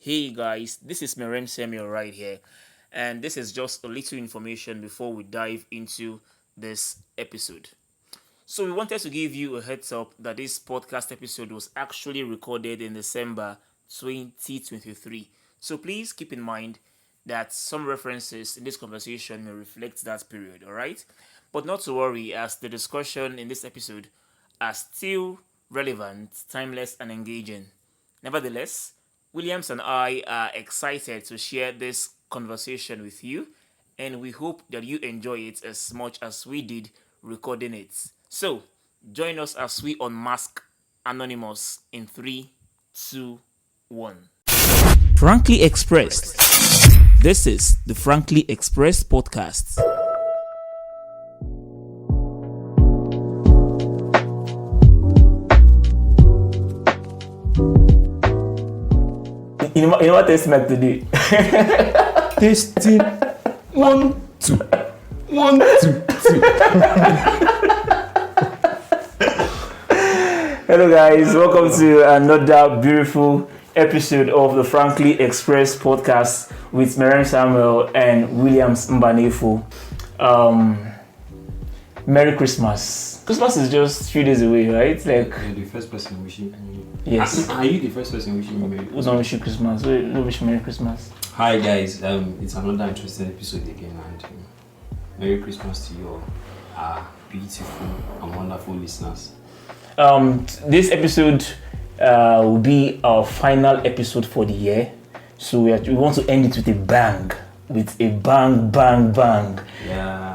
Hey guys, this is Merem Samuel right here, and this is just a little information before we dive into this episode. So, we wanted to give you a heads up that this podcast episode was actually recorded in December 2023. So, please keep in mind that some references in this conversation may reflect that period, alright? But not to worry, as the discussion in this episode are still relevant, timeless, and engaging. Nevertheless, Williams and I are excited to share this conversation with you, and we hope that you enjoy it as much as we did recording it. So, join us as we unmask Anonymous in 3, 2, 1. Frankly Expressed. This is the Frankly Expressed podcast. You know what taste like today? Tasting 1, 2, 1, 2, 2. Hello guys, welcome to another beautiful episode of the Frankly Express podcast with Merem Samuel and Williams Mbanefo. Merry Christmas. Christmas is just 3 days away, right? Like, You're the first person wishing me. yes. Are you the first person wishing me Merry Who's not wishing Christmas? No wish Merry Christmas. Hi guys, it's another interesting episode again, and Merry Christmas to you all, beautiful and wonderful listeners. This episode will be our final episode for the year, so we want to end it with a bang, Yeah.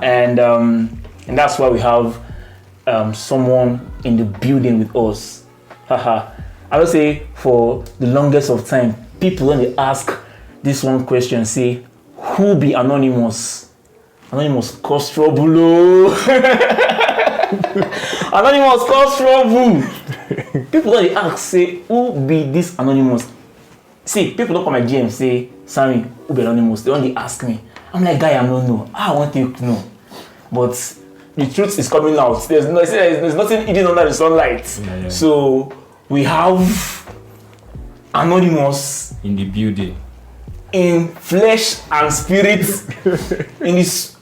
And that's why we have someone in the building with us. Haha. I would say for the longest of time, people when they ask this one question say, who be Anonymous? Anonymous cause trouble. Anonymous cause trouble. People when they ask say, who be this Anonymous? See, people don't come my GM say, Sammy, who be Anonymous? They only ask me. I'm like, guy, I don't know. I want you to know. But the truth is coming out. There's nothing hidden under the sunlight. Yeah. So we have Anonymous In the building. in flesh and spirit in his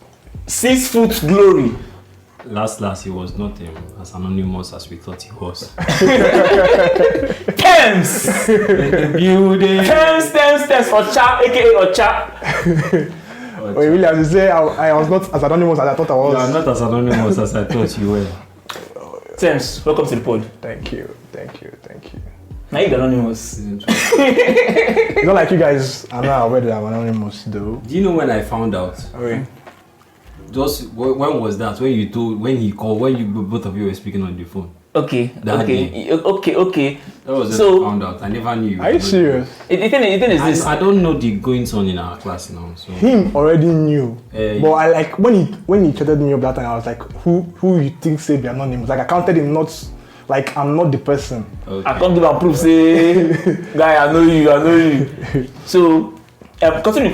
6 foot glory. Last, he was not as anonymous as we thought he was. Temz! In the building. Temz for Cha, aka Ocha. Wait, William, you say I was not as anonymous as I thought I was. You are not as anonymous as I thought you were. Temz, welcome to the pod. Thank you. Now you're anonymous. It's not like you guys are not aware that I'm anonymous, though. Do you know when I found out? Okay. Just when was that? When you both of you were speaking on the phone. Okay. That Okay. That was just So- I found out. I never knew. Are you serious? The thing is this. I don't know the goings on in our class now. So Him already knew. But I like when he chatted me up that time, I was like, who you think say be anonymous? Like I counted him not like I'm not the person. okay. I can't give a proof, say, guy, I know you. So, continue.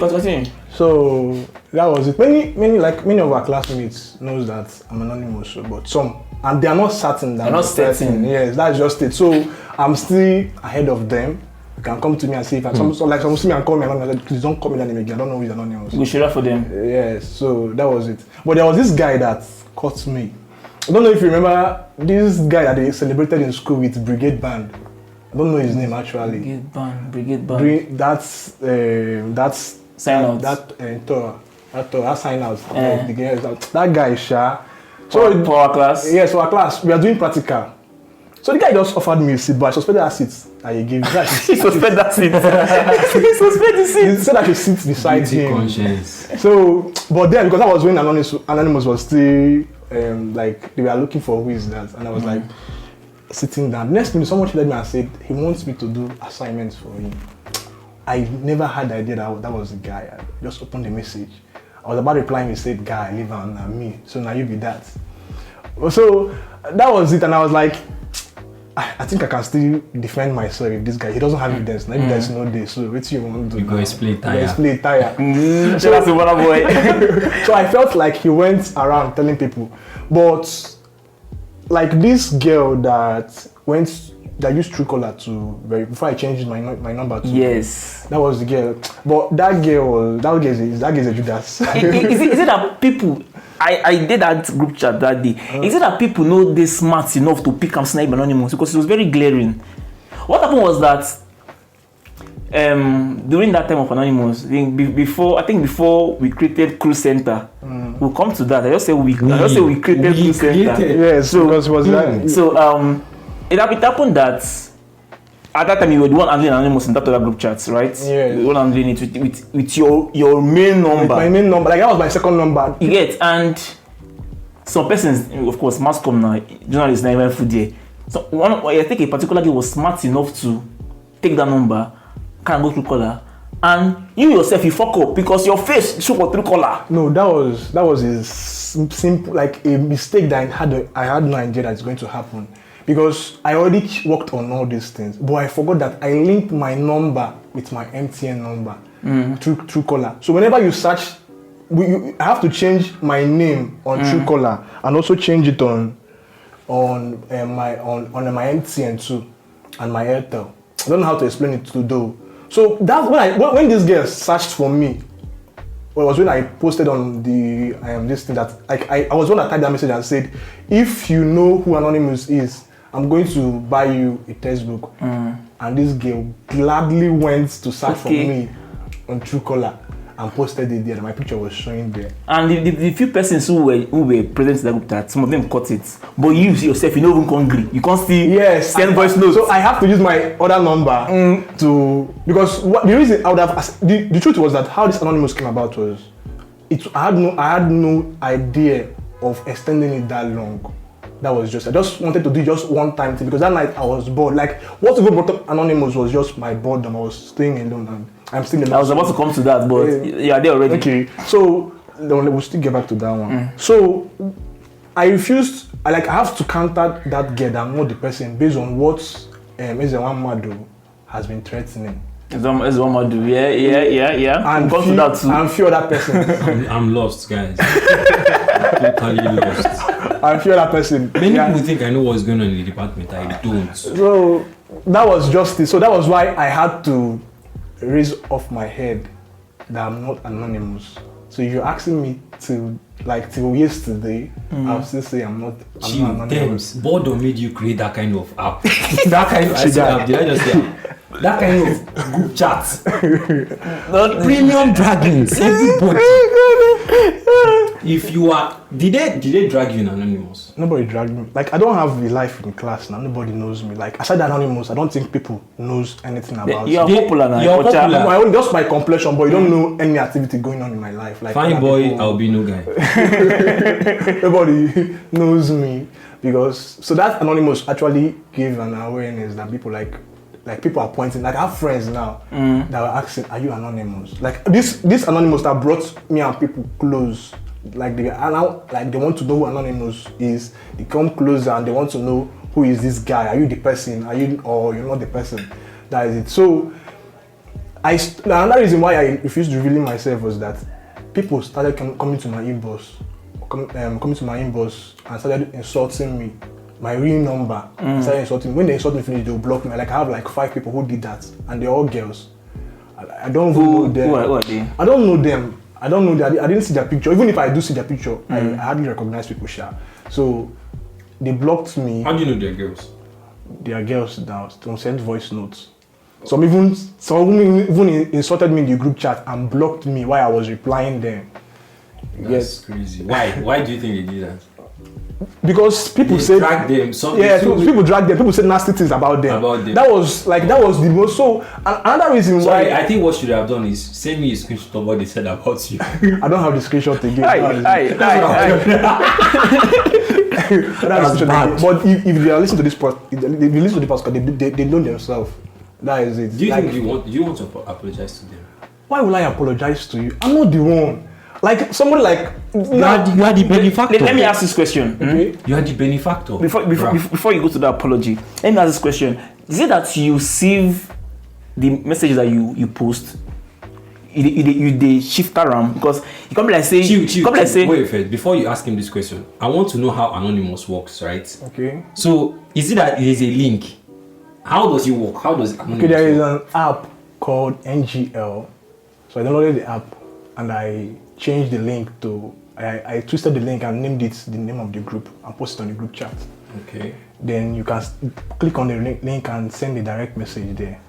So that was it. Many of our classmates knows that I'm anonymous, so, but some and they are not certain that They're not certain. Yes, that's just it. So I'm still ahead of them. You can come to me and say if some see me and call me anonymous, like, please don't call me that name again. I don't know who is anonymous. We should have for them. Yes, so that was it. But there was this guy that caught me. I don't know if you remember this guy that they celebrated in school with Brigade Band. I don't know his name actually. Brigade Band. That's Sign out. That sign out. The guy is out. That guy, Sha. So For our class. yes, for our class, we are doing practical. So the guy just offered me a seat, but I suspended that seat that he gave me. He suspended that seat. He suspended the seat. He said I should sit beside Guilty him. conscience. So, but then because I was when Anonymous was still like they were looking for who is that, and I was like sitting down. Next minute, someone shaded me and said he wants me to do assignments for him. I never had the idea that was the guy. I just opened the message. I was about replying. He said, "Guy, leave on me." So now you be that. So that was it, and I was like, I think I can still defend myself with this guy. He doesn't have evidence. Maybe there's no day. So what do you want to do? You go explain tire. Shout out to one boy. So I felt like he went around telling people, but like this girl that went that used Truecaller to before I changed my number to. Yes. That was the girl. But that girl is a Judas. Is it that people? I did that group chat that day. Is it that people know they smart enough to pick and snipe Anonymous because it was very glaring? What happened was that during that time of Anonymous, before we created Crew Center, we'll come to that. I just say we created Crew Center. Yes, so because it was that. So it happened that at that time you were the one handling Anonymous in that other group chats, right? Yeah. You were handling it with your main number. With my main number, like that was my second number. You get, and some persons, of course, mass com now, journalists now even food there. So I think a particular guy was smart enough to take that number, can go through color, and you yourself you fuck up because your face show through color. No, that was a simple, like a mistake that I had no idea that it's going to happen. Because I already worked on all these things, but I forgot that I linked my number with my MTN number through Truecaller. So whenever you search, I have to change my name on Truecaller and also change it on my MTN too and my Airtel. I don't know how to explain it to though. So that's when this girl searched for me. Well, it was when I posted on the this thing that I was one that typed that message and said, if you know who Anonymous is, I'm going to buy you a textbook. And this girl gladly went to search for me on Truecaller and posted it there. My picture was showing there. And the few persons who were present in that group chat, some of them caught it. But you yourself, you know, even hungry. You can't still send voice notes. So I have to use my other number to, because the reason I would have, the truth was that how this Anonymous came about was, I had no idea of extending it that long. That was just, I just wanted to do just one time thing because that night I was bored. Like, what even brought up Anonymous was just my boredom. I was staying alone and I'm still alone. I was about to come to that, but yeah, they already. Okay, so we'll still get back to that one. So I refused, I have to counter that girl that I'm not the person based on what Ezewanmadu has been threatening. Ezewanmadu, yeah. And come to that too. And few other persons. I'm lost, guys. Totally lost. I feel that person. Many people think I know what's going on in the department. I don't. So that was justice. So that was why I had to raise off my head that I'm not anonymous. So if you're asking me till yesterday, I'll still say I'm not anonymous. Temz, boredom made you create that kind of app. That kind of app. Did I just say that kind of group chat? Premium dragons. Everybody. If you are, did they drag you in Anonymous? Nobody dragged me. Like, I don't have a life in class now. Nobody knows me. Like, aside Anonymous, I don't think people knows anything about you. You're popular now. You're popular. Just my complexion, but you don't know any activity going on in my life. Like, fine boy, people, I'll be no guy. Nobody knows me because so that Anonymous actually gave an awareness that people like people are pointing. Like, I have friends now that were asking, "Are you anonymous?" Like this Anonymous that brought me and people close. Like they want to know who Anonymous is. They come closer and they want to know who is this guy. Are you the person? Are you or you're not the person? That is it. So another reason why I refused revealing myself was that people started coming to my inbox, coming to my inbox and started insulting me. My real number started insulting me. When they insult me finish, they'll block me. Like I have like 5 people who did that, and they're all girls. I don't know them. Who are they? I don't know them. I don't know that. I didn't see their picture. Even if I do see their picture, I hardly recognize people. So they blocked me. How do you know they're girls? They are girls now. Some send voice notes. Some even insulted me in the group chat and blocked me while I was replying them. That's crazy. Why do you think they did that? Because people said drag them. People drag them. People said nasty things about them. That was the most. So another reason why I think what should have done is send me a screenshot of what they said about you. I don't have the screenshot again. But if you are listening to this podcast, if you listen to the podcast, they know themselves. That is it. Do you think do you want to apologize to them? Why will I apologize to you? I'm not the one. Like somebody like you are the benefactor. Let me ask this question. Okay. You are the benefactor. Before you go to the apology, let me ask this question. Is it that you save the messages that you post? You shift around because you come like say wait first before you ask him this question. I want to know how Anonymous works, right? Okay. So is it that there is a link How does it work? How does it Okay, there is an app called NGL. So I downloaded the app and I changed the link to, I twisted the link and named it the name of the group and posted it on the group chat. Okay. Then you can click on the link and send a direct message there.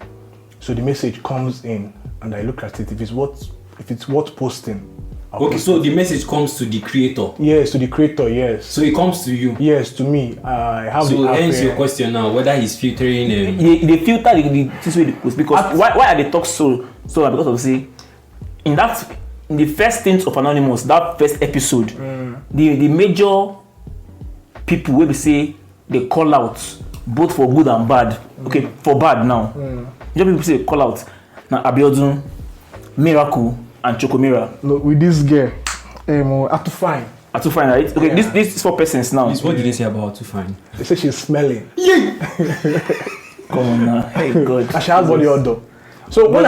So the message comes in and I look at it. If it's worth posting. Okay, so the message comes to the creator. Yes, to the creator, yes. So it comes to you. Yes, to me. I have so the app. So answer your question now, whether he's filtering. They filter this way because why are they talk so? Because of say in the first things of Anonymous, that first episode, the major people will be say they call out both for good and bad. Okay, for bad now. Major people say call out. Now Abiodun, Miracle, and Chokomira. No, with this girl, Atufine. Atufine, right? Okay, yeah. This is 4 persons now. What did they say about Atufine? They say she's smelling. Yeah. Come on now. Hey God. And she has body odor. So when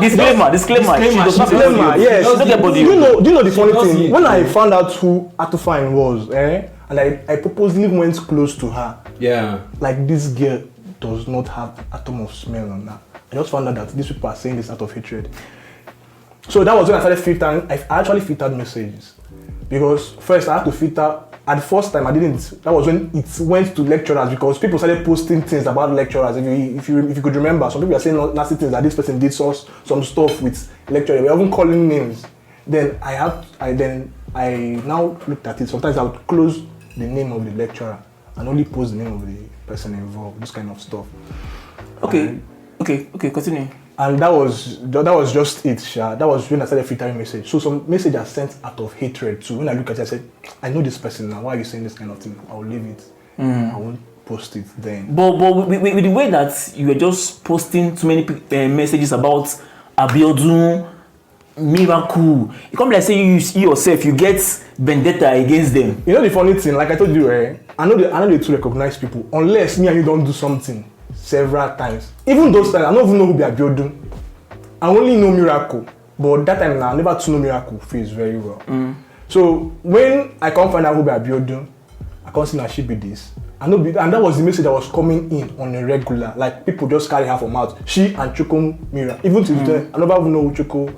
disclaimer. She does not have body. Yes. She doesn't get body. Do you know the funny thing? When I found out who Atufine was, and I purposely went close to her. Yeah. Like this girl does not have atom of smell on her. I just found out that these people are saying this out of hatred. So that was when I started filtering. I actually filtered messages. Because first I had to filter. At the first time I didn't. That was when it went to lecturers because people started posting things about lecturers. If you could remember, some people are saying nasty things that this person did some stuff with lecturers. We're even calling names. Then I now looked at it. Sometimes I would close the name of the lecturer and only post the name of the person involved. This kind of stuff. Okay, continue. And that was just it, Sha. That was when I started filtering message. So some message are sent out of hatred too. When I look at it, I said, I know this person now. Why are you saying this kind of thing? I'll leave it. I won't post it then. But with the way that you were just posting too many messages about Abiodun, Miracle, it can't be like say you yourself, you get vendetta against them. You know the funny thing, like I told you, I know they too recognize people unless me and you don't do something several times. Even those times, I don't even know who be Abiodun. I only know Miracle, but that time I never to know Miracle face very well. So when I can't find out who be Abiodun, I can't see that she be this. And that was the message that was coming in on a regular. Like people just carry her from out. She and Choko Mira. Even to today, I never even know who Choko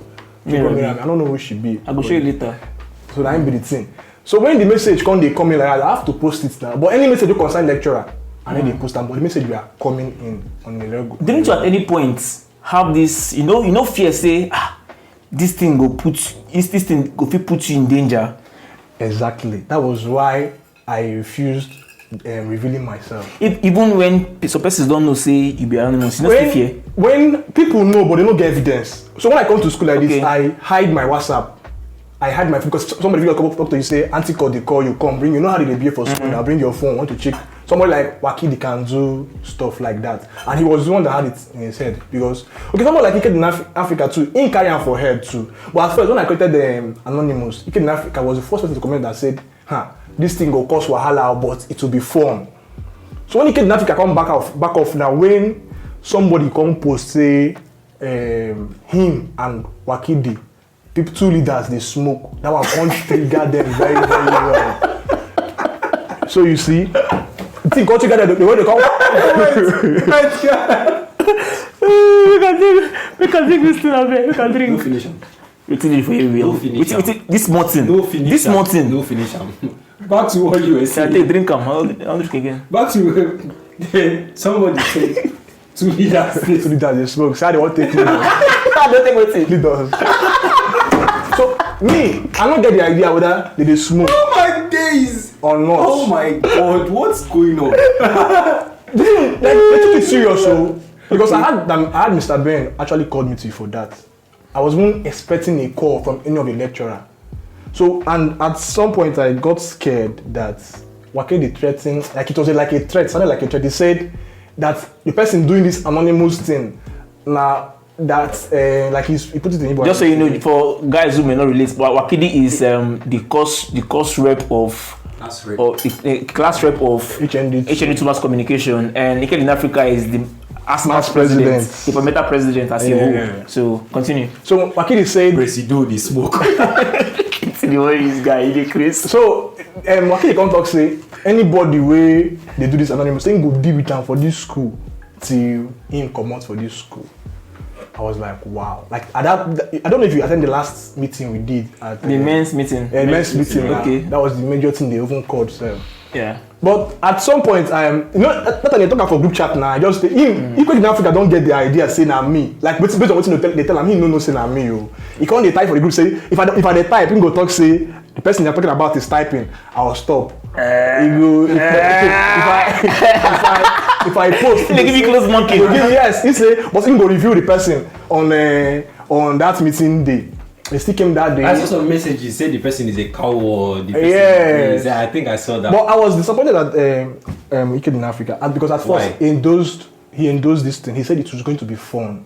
Mira. I don't know who she be. I will show you later. So that ain't be the thing. So when the message come in like that, I have to post it now. But any message you concern lecturer, and then they post them, but the message we are coming in on the regular. Didn't you at any point have this, fear say, this thing go put you in danger? Exactly. That was why I refused revealing myself. Even when some persons don't know, say you be anonymous, you know fear. When people know but they don't get evidence. So when I come to school like this, I hide my WhatsApp. I hide my phone because somebody will come up to you say, Auntie call, they call you, come bring. You know how they behave for school. Now bring your phone, want to check. Somebody like Wakidi can do stuff like that. And he was the one that had it in his head. Because, somebody like Ike in Africa too, he carry on for head too. But at first, when I created the Anonymous, Ike in Africa was the first person to comment that said, this thing will cause wahala, but it will be fun. So when Ike in Africa come back off now, when somebody come post, say, him and Wakidi, 2 leaders, they smoke. That one can't trigger them very, very well. So you see, the thing got together the way they come. We can drink this thing, we can drink. No finish them. We'll finish for you, Will. This Martin. No finish. This Martin. No finish them. Back to what you were saying. I take drink them. I'll drink again. Back to somebody said 2 leaders. 2 leaders, they smoke. So I don't take leaders. I don't take what's it. Leaders. So me, I don't get the idea whether they smoke. Oh my days! Or not. Oh my God, what's going on? They took it serious, so because I had Mr. Ben actually called me to for that. I was even expecting a call from any of the lecturer. So and at some point I got scared that Wakedi threatened, like it was like a threat, sounded like a threat. He said that the person doing this anonymous thing now. That like he put it in Igbo. Just so you know, for guys who may not relate, but Wakidi is the course rep of class rep of HND mass communication, and Ike in Africa is the ASMAS president, the Prometa president as a whole. So continue. So Wakidi said, "Presido the smoke." It's the way this guy he Chris. So Wakidi come talk say anybody way they do this anonymous thing go deal with them for this school. till him come out for this school. I was like, wow. Like, I don't know if you attended the last meeting we did. At The men's meeting. Men's meeting. Okay. That was the major thing they even called. So. Yeah. But at some point, that time they talk for group chat now. I just him in Africa don't get the idea saying I'm me. Like based on what they tell him, he no saying I'm me. Yo. He can't they type for the group say if I they type, he go talk say the person they're talking about is typing. I'll stop. He go if I post, they give me close monkey. Yes, he say, but he go review the person on that meeting day. They still came that day. I saw some messages say the person is a coward. The person I think I saw that. But I was disappointed at Ike in Africa, and because at first he endorsed this thing. He said it was going to be fun,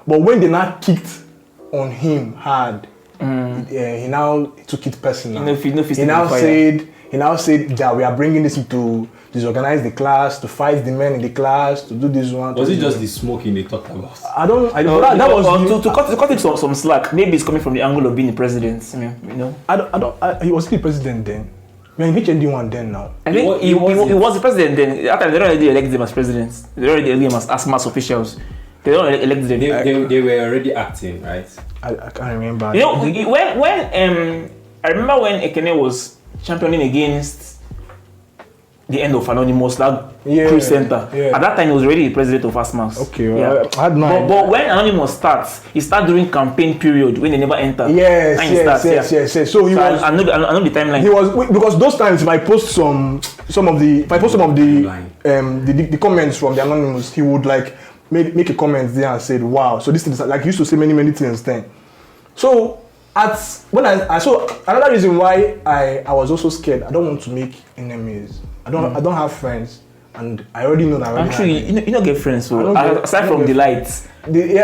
but when they now kicked on him hard, he now took it personal. He now said that we are bringing this into disorganize the class, to fight the men in the class, to do this one. Was it just the smoking they talked about? I don't. That was to cut it some slack. Maybe it's coming from the angle of being the president. I mean, you know. He was still the president then. When which anyone then now? I think he was the president then. After they don't already elect them as presidents. They already elect them as mass officials. They don't elect them. They were already acting, right? I can't remember. You know, when I remember when Ekene was championing against the end of Anonymous, that Crew Center. Yeah. At that time, he was already the president of ASMAS. Okay, well, I had no but when Anonymous starts, he starts during campaign period when they never enter. Yes. So he was. I know the timeline. He was because those times if I post some of the comments from the Anonymous, he would like make a comment there and said, "Wow." So this is like he used to say many things then. So when I saw another reason why I was also scared. I don't want to make enemies. I don't have friends, and I already know that. Actually, you don't get friends. So aside from the lights, they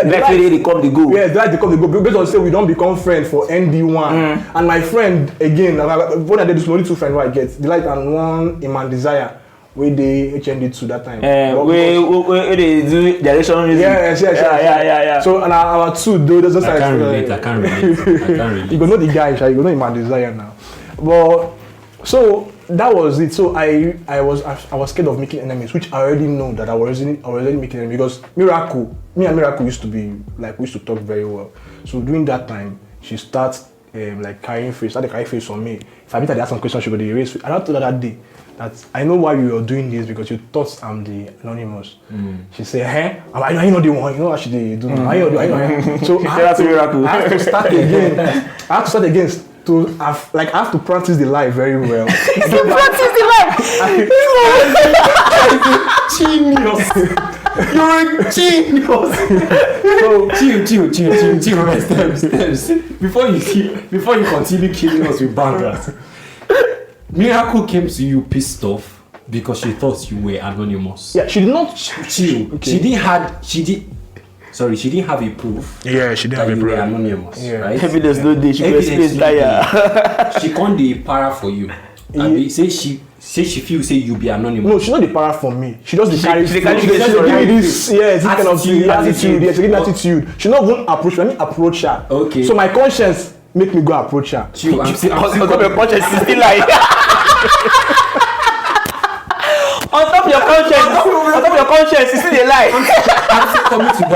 come, they go. Yeah, they come, they go. Based on say we don't become friends for ND1, and my friend again. When I did this, only two friends I get the light and one Iman Desire. Where they HND2 that time. Where they do directional music. Yeah. So and our two though, there's just I can't relate. You go know the guy, you go know Iman Desire now. But so that was it. So I was scared of making enemies, which I already know that I was already making enemies because me and Miracle used to be like we used to talk very well. So during that time, she started started carrying face on me. If I meet her, they ask some questions, she would erase. And I told her that day that I know why you are doing this because you thought I'm the Anonymous. She said, "Hey, I know the one. You know what she did do. I know. So I have to start again. I have to practice the lie very well. Practice the lie. Genius. You're a genius. So chill. Steps. Before you continue killing us with bangers, Miracle came to you pissed off because she thought you were Anonymous. Yeah, she did not chill. Okay. She didn't have a proof. Yeah, she didn't have a proof. Anonymous, right? Evidence no day. She was space liar. She can't be para for you. And say she feels say you be Anonymous. No, she's not the para for me. She does the carry. She this. Yeah, this kind of attitude. Yeah, she give attitude. She not even approach me. Let me approach her. Okay. So my conscience make me go approach her. I'm still conscience is still lying. On top of your conscience, it's still a lie.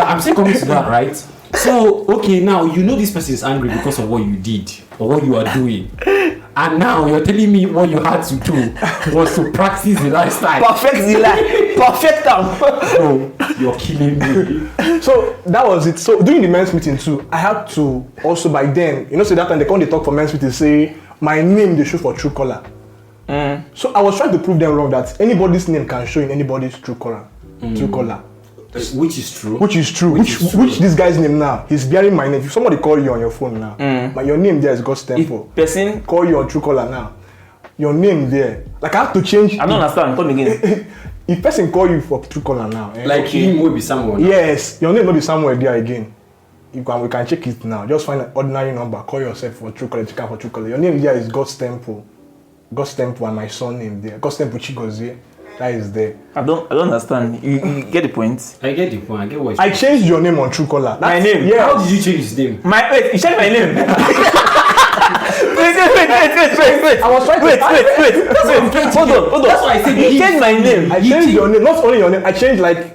I'm still coming to that, right? So, okay, now you know this person is angry because of what you did or what you are doing. And now you're telling me what you had to do was to practice the lifestyle. Perfect the lie. Perfect them. Bro, you're killing me. So that was it. So during the men's meeting too, I had to also by then, so that time they come they talk for men's meeting say my name they show for true color. So I was trying to prove them wrong that anybody's name can show in anybody's true color. True color. Which is true. Which this guy's name now? He's bearing my name. If somebody call you on your phone now, but your name there is God's temple. Person call you on true color now. Your name there. Like I have to change. I don't understand. Come again. If person call you for true color now, like him will be someone. Yes, your name will be somewhere there again. We can check it now. Just find an ordinary number. Call yourself for true color. Check out for true color. Your name there is God's temple. God's temple and my son name there. God's temple Chigozie. That is there. I don't understand. You get the point? I get the point. I get what I changed your name on Truecaller. My name? Yeah. How did you change his name? Wait, you changed my name. Wait. I was trying to wait. Hold on. That's why I said you changed my name. I changed your name. Not only your name. I changed like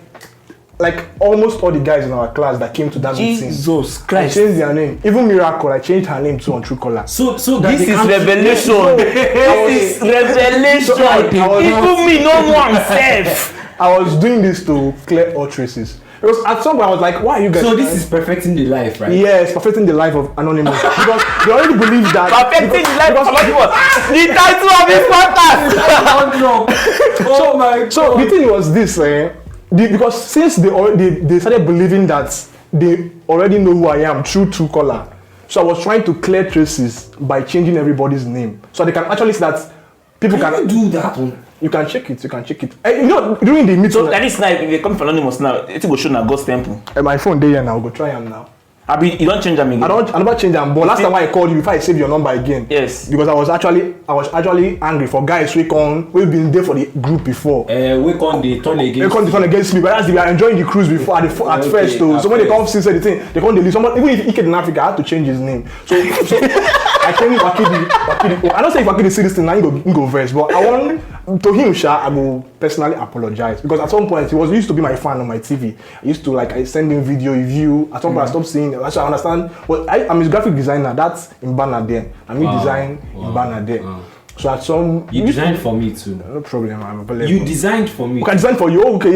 like almost all the guys in our class that came to that meeting. Jesus I Christ. changed their name. Even Miracle, I changed her name too on Truecaller. So that This they is can't- revelation. This is revelation. So I was- Even me, no one safe. I was doing this to clear all traces. Because at some point I was like, why are you guys? So this is perfecting the life, right? Yes, perfecting the life of Anonymous. Because they already believe that. Perfecting the life of Anonymous. The title of this podcast. Oh my God. So the thing was this, because since they started believing that they already know who I am through Truecaller, so I was trying to clear traces by changing everybody's name, so they can actually see that people Can can you do that? You can check it. You know, during the meeting, So that is now, if they come from Anonymous now, it will show na God's temple. my phone there here now. Go try them now. I mean, you don't change them again. I never change them. But last time I called you, before I saved your number again. Yes. Because I was actually angry for guys we've been there for the group before. We can't they turn against. They come turn against me, but as they were enjoying the cruise before at Okay, first though. at So when they come first. see the thing, they come they leave. Someone, even if he came in Africa, I had to change his name. So I changed Wakidi. I don't say if Wakidi see this thing now, he go verse, but I want to him, I will personally apologize because at some point he used to be my fan on my TV. I used to I send him video review. At some point I stopped seeing it. So I understand. Well, I'm his graphic designer. That's in banner there. And me design in banner there. So at some You designed for me too. no problem. I'm available. You designed for me. We can design for you. Oh, okay,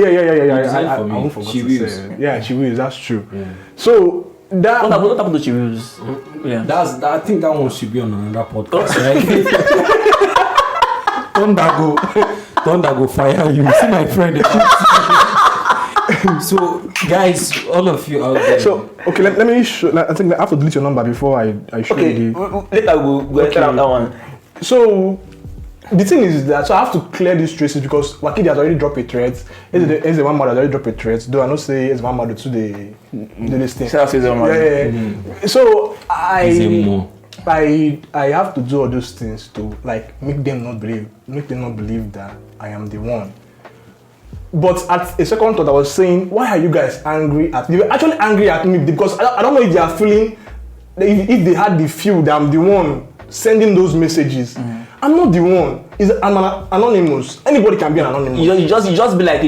yeah. designed I for me. won't forget She to wills. say. Yeah, she wills. That's true. Yeah. So that What happened to Chivils? Yeah. I think that one should be on another podcast, right? Thunder go fire you. See my friend. So guys, all of you out there. so okay. Let me show. I think I have to delete your number before I show Okay, you. The, later we'll enter that one. so the thing is that I have to clear these traces because Wakidi has already dropped a threat. Is the one mother already dropped a threat. Though I don't say it's one mother to the listing. Sarah says that one. Yeah. So Is it more? I have to do all those things to make them not believe that I am the one. But at a second thought, I was saying, why are you guys angry at me? They were actually angry at me because I don't know if they are feeling, if they had the feel that I'm the one sending those messages. I'm not the one. I'm an anonymous. Anybody can be an anonymous. You just be like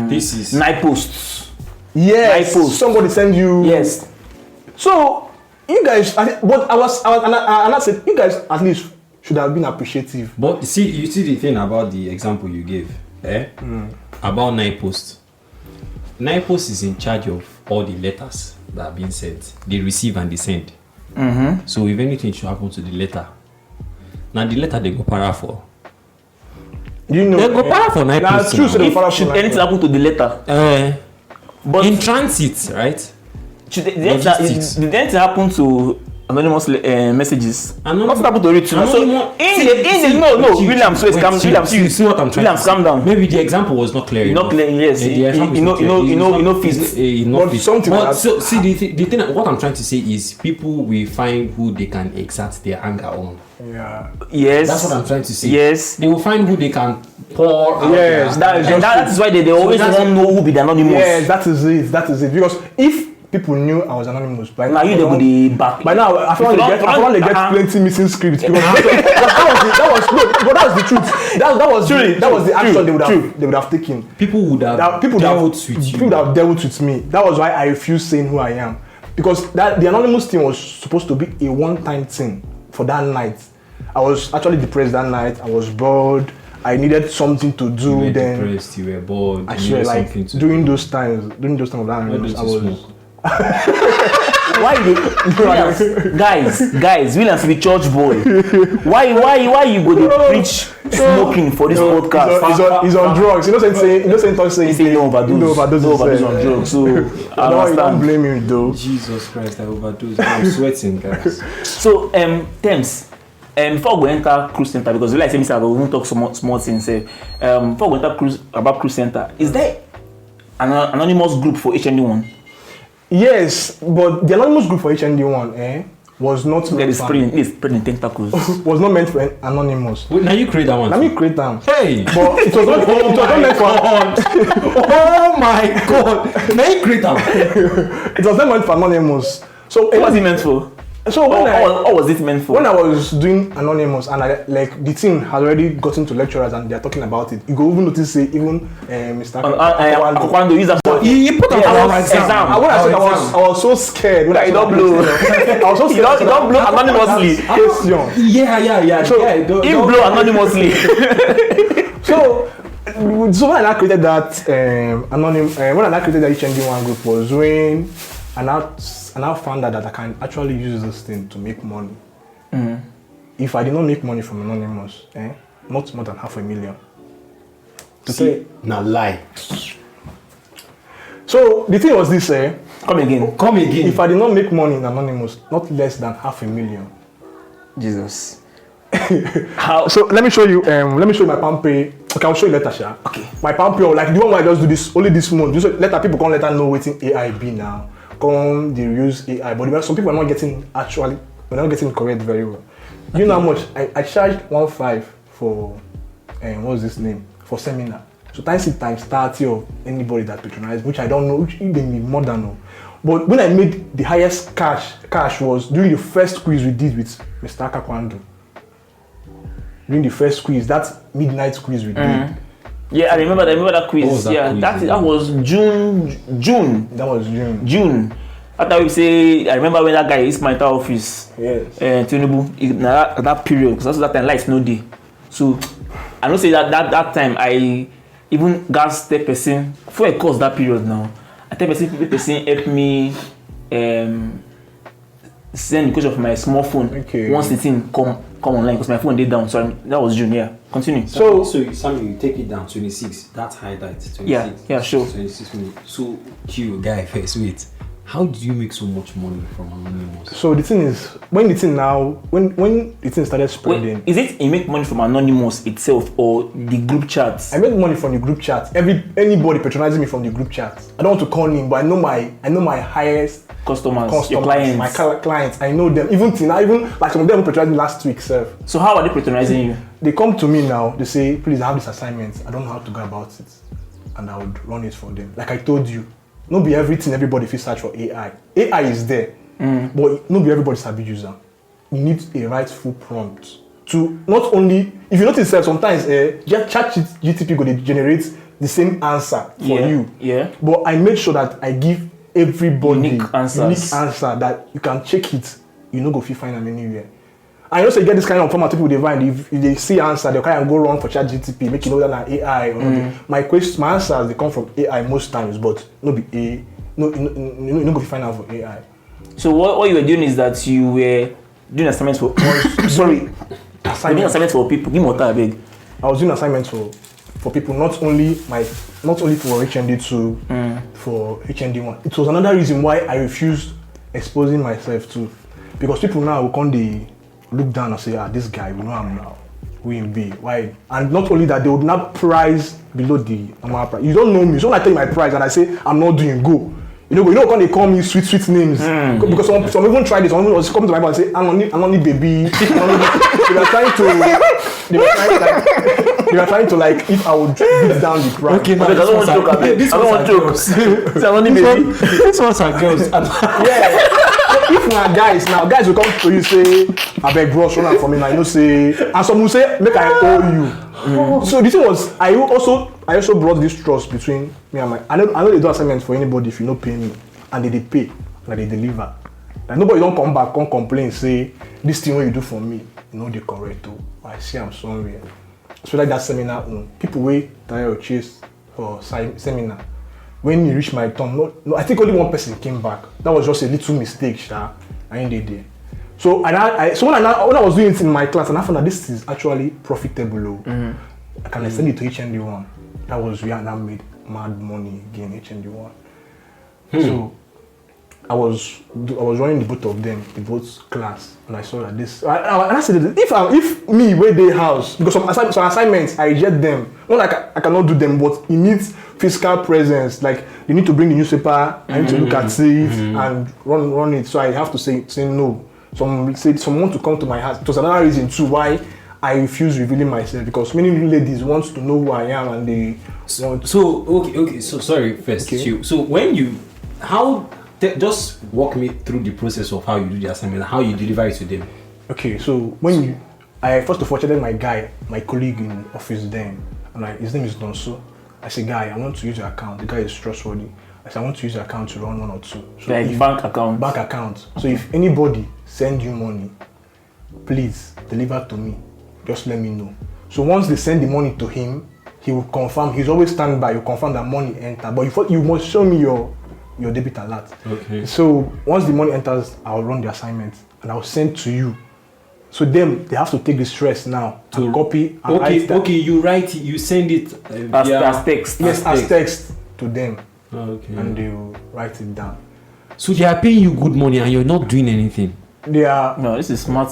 This is- night posts. Yes. I post. Somebody send you. Yes. So you guys, but I said you guys at least should have been appreciative. But you see the thing about the example you gave, about Nipost. Nipost is in charge of all the letters that are being sent. They receive and they send. So if anything should happen to the letter, now the letter they go para for. You know. They go para for Nipost. That's true. So now. they para If should for anything happen to the letter, but In transit, right? should did Logistics. anything happen to anonymous messages? Anonymous- What happened to it? So Williams, wait, calm. Williams, you see what I'm trying Williams, to say? calm down. Maybe the example was not clear. You're not enough. clear, yes. The example is not clear. Fits. But something like that- So see the thing. What I'm trying to say is people will find who they can exert their anger on. Yeah. Yes. That's what I'm trying to say. Yes. They will find who they can pour out. Yes, their anger. That is why they always that's- want to know who be the anonymous. Yes, that is it. Because if people knew I was anonymous, by Now you they go the back. By now, I feel like they get plenty missing scripts because that was the truth. That was the action they would have taken. People would have dealt with you. People that have dealt with me. That was why I refused saying who I am, because the anonymous thing was supposed to be a one-time thing for that night. I was actually depressed that night. I was bored. I needed something to do. You were Then depressed. You were bored. I you swear, needed like something to during do. those times of that Why anonymous, don't I you was. smoke? Why Williams, guys, Williams be church boy. Why you go to preach smoking for this podcast? He's on drugs. You know saying He say no overdose on drugs. So I No, you don't understand. blame him though. Jesus Christ, I overdosed. I'm sweating, guys. So Temz, before we enter cruise center, because we like say Mr. we won't talk small things. Before we enter cruise center, is there an anonymous group for HND1? Yes, but the anonymous group for HND1 was not There is spreading tentacles. was not meant for anonymous. Wait, now you create that one. Let me create them. Hey! But it was not meant for Oh my God! Now you create that one. it was not meant for anonymous. So What's it meant for? So what was it meant for? When I was doing anonymous and the team had already gotten to lecturers and they're talking about it, you go even notice even Mr. Akwando use that. He put up our exam. And when I said I was so scared when I don't blow. I was so scared. You don't blow anonymously. Yeah. So he blow anonymously. So when I created that when I created that HND1 group was when I now found out that I can actually use this thing to make money. If I did not make money from anonymous, not more than $500,000. To say now lie. So the thing was this, Come again. If I did not make money in anonymous, not less than $500,000. Jesus. How? So let me show you. Let me show you my palm pay. Okay, I'll show you later, Sha. Okay. My palm pay, like the one where I just do this only this month. Just later people can't later know waiting AI be now. Come they use AI, but there are some people are not getting correct very well. You know how much I charged 1.5 for what's this name for seminar. So times 30 of anybody that patronized, which I don't know, which even me more than know. But when I made the highest cash was during the first quiz we did with Mr. Akwando. During the first quiz, that midnight quiz we did. Yeah, I remember that quiz. That was June. That was June. June. After we say, I remember when that guy is my office. Yes. Tinubu, that period, because also that time lights no day. So I don't say that time I even gas the person for a course that period now. I tell person help me send the question of my small phone. Okay. Once the thing come online because my phone did down. So that was June. Yeah. Continue. So Sammy, you take it down 26. That's highlight 26. Yeah, sure. 26 minutes. So Q guy first wait. How did you make so much money from anonymous? So the thing is, when the thing started spreading. Wait, is it you make money from anonymous itself or the group chats? I made money from the group chat. Anybody patronizing me from the group chat. I don't want to call him, but I know my highest customers, your clients. My clients. I know them. Even like some of them patronized me last week, sir. So how are they patronizing you? They come to me now. They say, please, I have this assignment. I don't know how to go about it, and I would run it for them. Like I told you. Not be everything everybody if you search for AI. AI is there, but not be everybody's a big user. You need a rightful prompt to not only, if you notice that sometimes just ChatGPT go to generate the same answer for you. Yeah. But I made sure that I give everybody unique answer that you can check it. You know go find them anywhere. I also get this kind of format people they find if they see answer they kind of go wrong for ChatGPT, make you know that AI or my answers they come from AI most times, but no be no go find out for AI. So what you were doing is that you were doing assignments for assignments for people. Give me water, big. I was doing assignments for people, not only for HND2, for HND1. It was another reason why I refused exposing myself to, because people now will come they look down and say, this guy, we know him now. We in B. Why? And not only that, they would not price below the normal price. You don't know me. So when I tell you my price and I say, I'm not doing go. You know when they call me sweet names. Because some even try this. Some even was come to my house and say, I'm only baby. They were trying to like, if I would beat down the price. Okay, I don't want to joke about it. I don't want to joke. Say, I'm only baby. This ones are girls. Yeah. If guys will come to you say, I beg bros, run out for me now, you know say, and some will say, make I owe you. So the thing was, I also brought this trust between me and I know they do assignments for anybody if you don't pay me, and they pay, and they deliver. Like nobody don't come back, come complain, say, this thing what you do for me, you know the correct too. I see I'm somewhere. So like that seminar, people wait, tire or chase for seminar. When you reach my turn, no, I think only one person came back. That was just a little mistake, I ain't there. So when I was doing it in my class, and I found that this is actually profitable. I can extend it to HND1. That was where I made mad money again, HND1. So I was running the both of them, the both class, and I saw that this. And I said, if me where they house, because some assignments I reject them. Not like I cannot do them, but it needs physical presence. Like they need to bring the newspaper, I need to look at it and run it. So I have to say no. Some want to come to my house. It was another reason too why I refuse revealing myself, because many ladies want to know who I am and they want. So okay. So sorry first. Okay. So when you how just walk me through the process of how you do the assignment, how you deliver it to them. Okay, so when I first of all chatted my colleague in office then, and his name is Donso. I said, guy, I want to use your account. The guy is trustworthy. I said, I want to use your account to run 1 or 2. So like bank account. Bank account. So if anybody send you money, please deliver to me. Just let me know. So once they send the money to him, he will confirm. He's always stand by. He'll confirm that money enter. But you must show me your debit alert. Okay. So once the money enters, I'll run the assignment and I'll send to you. So they have to take the stress now to copy and write that. Okay, you send it as text. Yes, as text to them. Okay. And they will write it down. So they are paying you good money and you're not doing anything. They are. No, this is smart.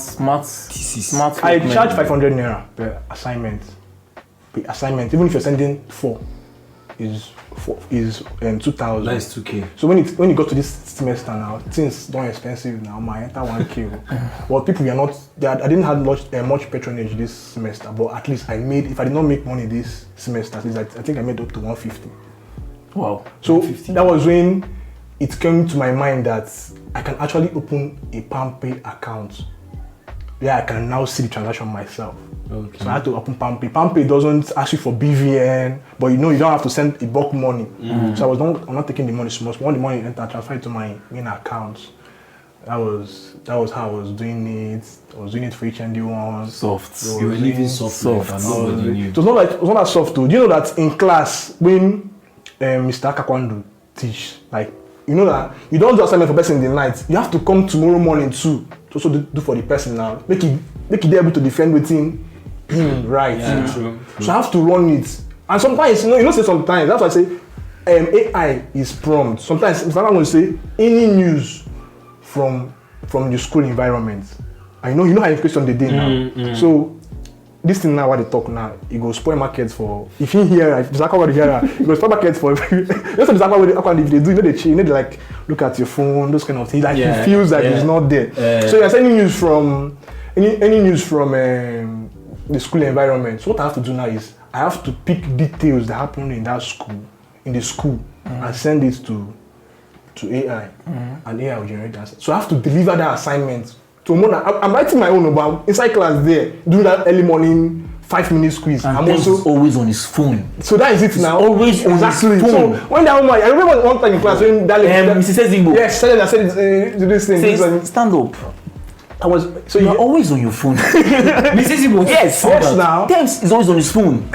I charge 500 naira per assignment. Even if you're sending 4, is 2,000. That's 2K. So when you go to this semester now, things don't expensive now. My enter 1K. But people are not. I didn't have much patronage this semester, but at least I made. If I did not make money this semester, I think I made up to 150. Wow. So that was when it came to my mind that I can actually open a PalmPay account where I can now see the transaction myself. Okay. So I had to open PalmPay. PalmPay doesn't ask you for BVN, but you don't have to send a bulk money. So I'm not taking the money so much. When the money enter, I transfer it to my main account. That was how I was doing it. I was doing it for HND1. Soft. You were living soft. And nobody knew. It was not that soft though. Do you know that in class when Mr. Akakwandu teach, like, you know that you don't do assignment for person in the night. You have to come tomorrow morning too to also do for the person now. Make it be able to defend within him, right? Yeah, true. So I have to run it. And sometimes, say sometimes, that's why I say AI is prompt. Sometimes Mr. Akakwandu will say any news from the school environment. I know how education they did now. So this thing now what they talk now, it goes spoil markets for if you hear if Mr. Akakwandu hear it goes spoil markets for just Mr. Akakwandu if they do, they like look at your phone, those kind of things. Like he feels like he's not there. So you're sending news from any news from the school environment. So what I have to do now is I have to pick details that happen in that school, and send it to AI, and AI will generate that. So I have to deliver that assignment to Mona. I'm writing my own, but I'm inside class there, doing that early morning 5-minute quiz. And I'm also always on his phone. So that is it now. Always on his phone. So when that woman, I remember one time in class when that lady, Mrs. Zimbo. yes, I said this thing. Says, stand up. So you're always on your phone. Mrs. Zimbo. Yes, now. Temz is always on his phone.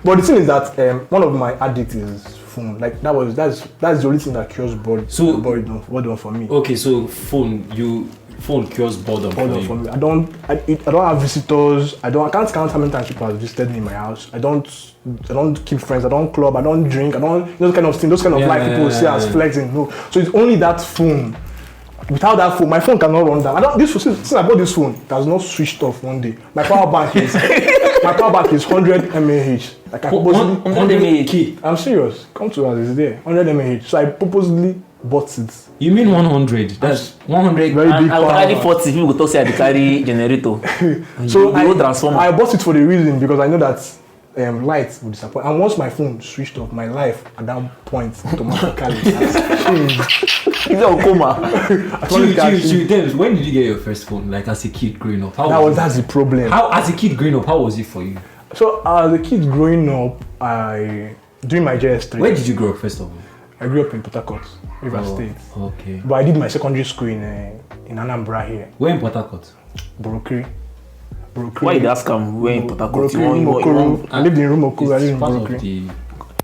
But the thing is that one of my addicts is phone. Like that's the only thing that cures boredom. So boredom for me. Okay, so phone cures boredom for me. I don't have visitors. I can't count how many times people have visited me in my house. I don't keep friends. I don't club. I don't drink. I don't those kind of things. Those kind of life people see as flexing. No. So it's only that phone. Without that phone, my phone cannot run down. Since I bought this phone, it has not switched off one day. My power bank is 100 mAh. Like I purposely 100 mAh. I'm serious. Come to us, it's there. 100 mAh. So I purposely bought it. You mean 100? That's 100. Very big I power. will carry 40. People will talk say I carry generator. So I bought it for the reason because I know that light will disappoint. And once my phone switched off, my life at that point automatically changed. It's a coma. Temz, when did you get your first phone? Like as a kid growing up? That's the problem. How as a kid growing up? How was it for you? So as a kid growing up, during my JS3. Where did you grow up first of all? I grew up in Port Harcourt, River State. Okay. But I did my secondary school in Anambra here. Where in Port Harcourt? Brokiri. Why did you ask him where in Port Harcourt? I lived in Rumokuru. I lived in Brokiri.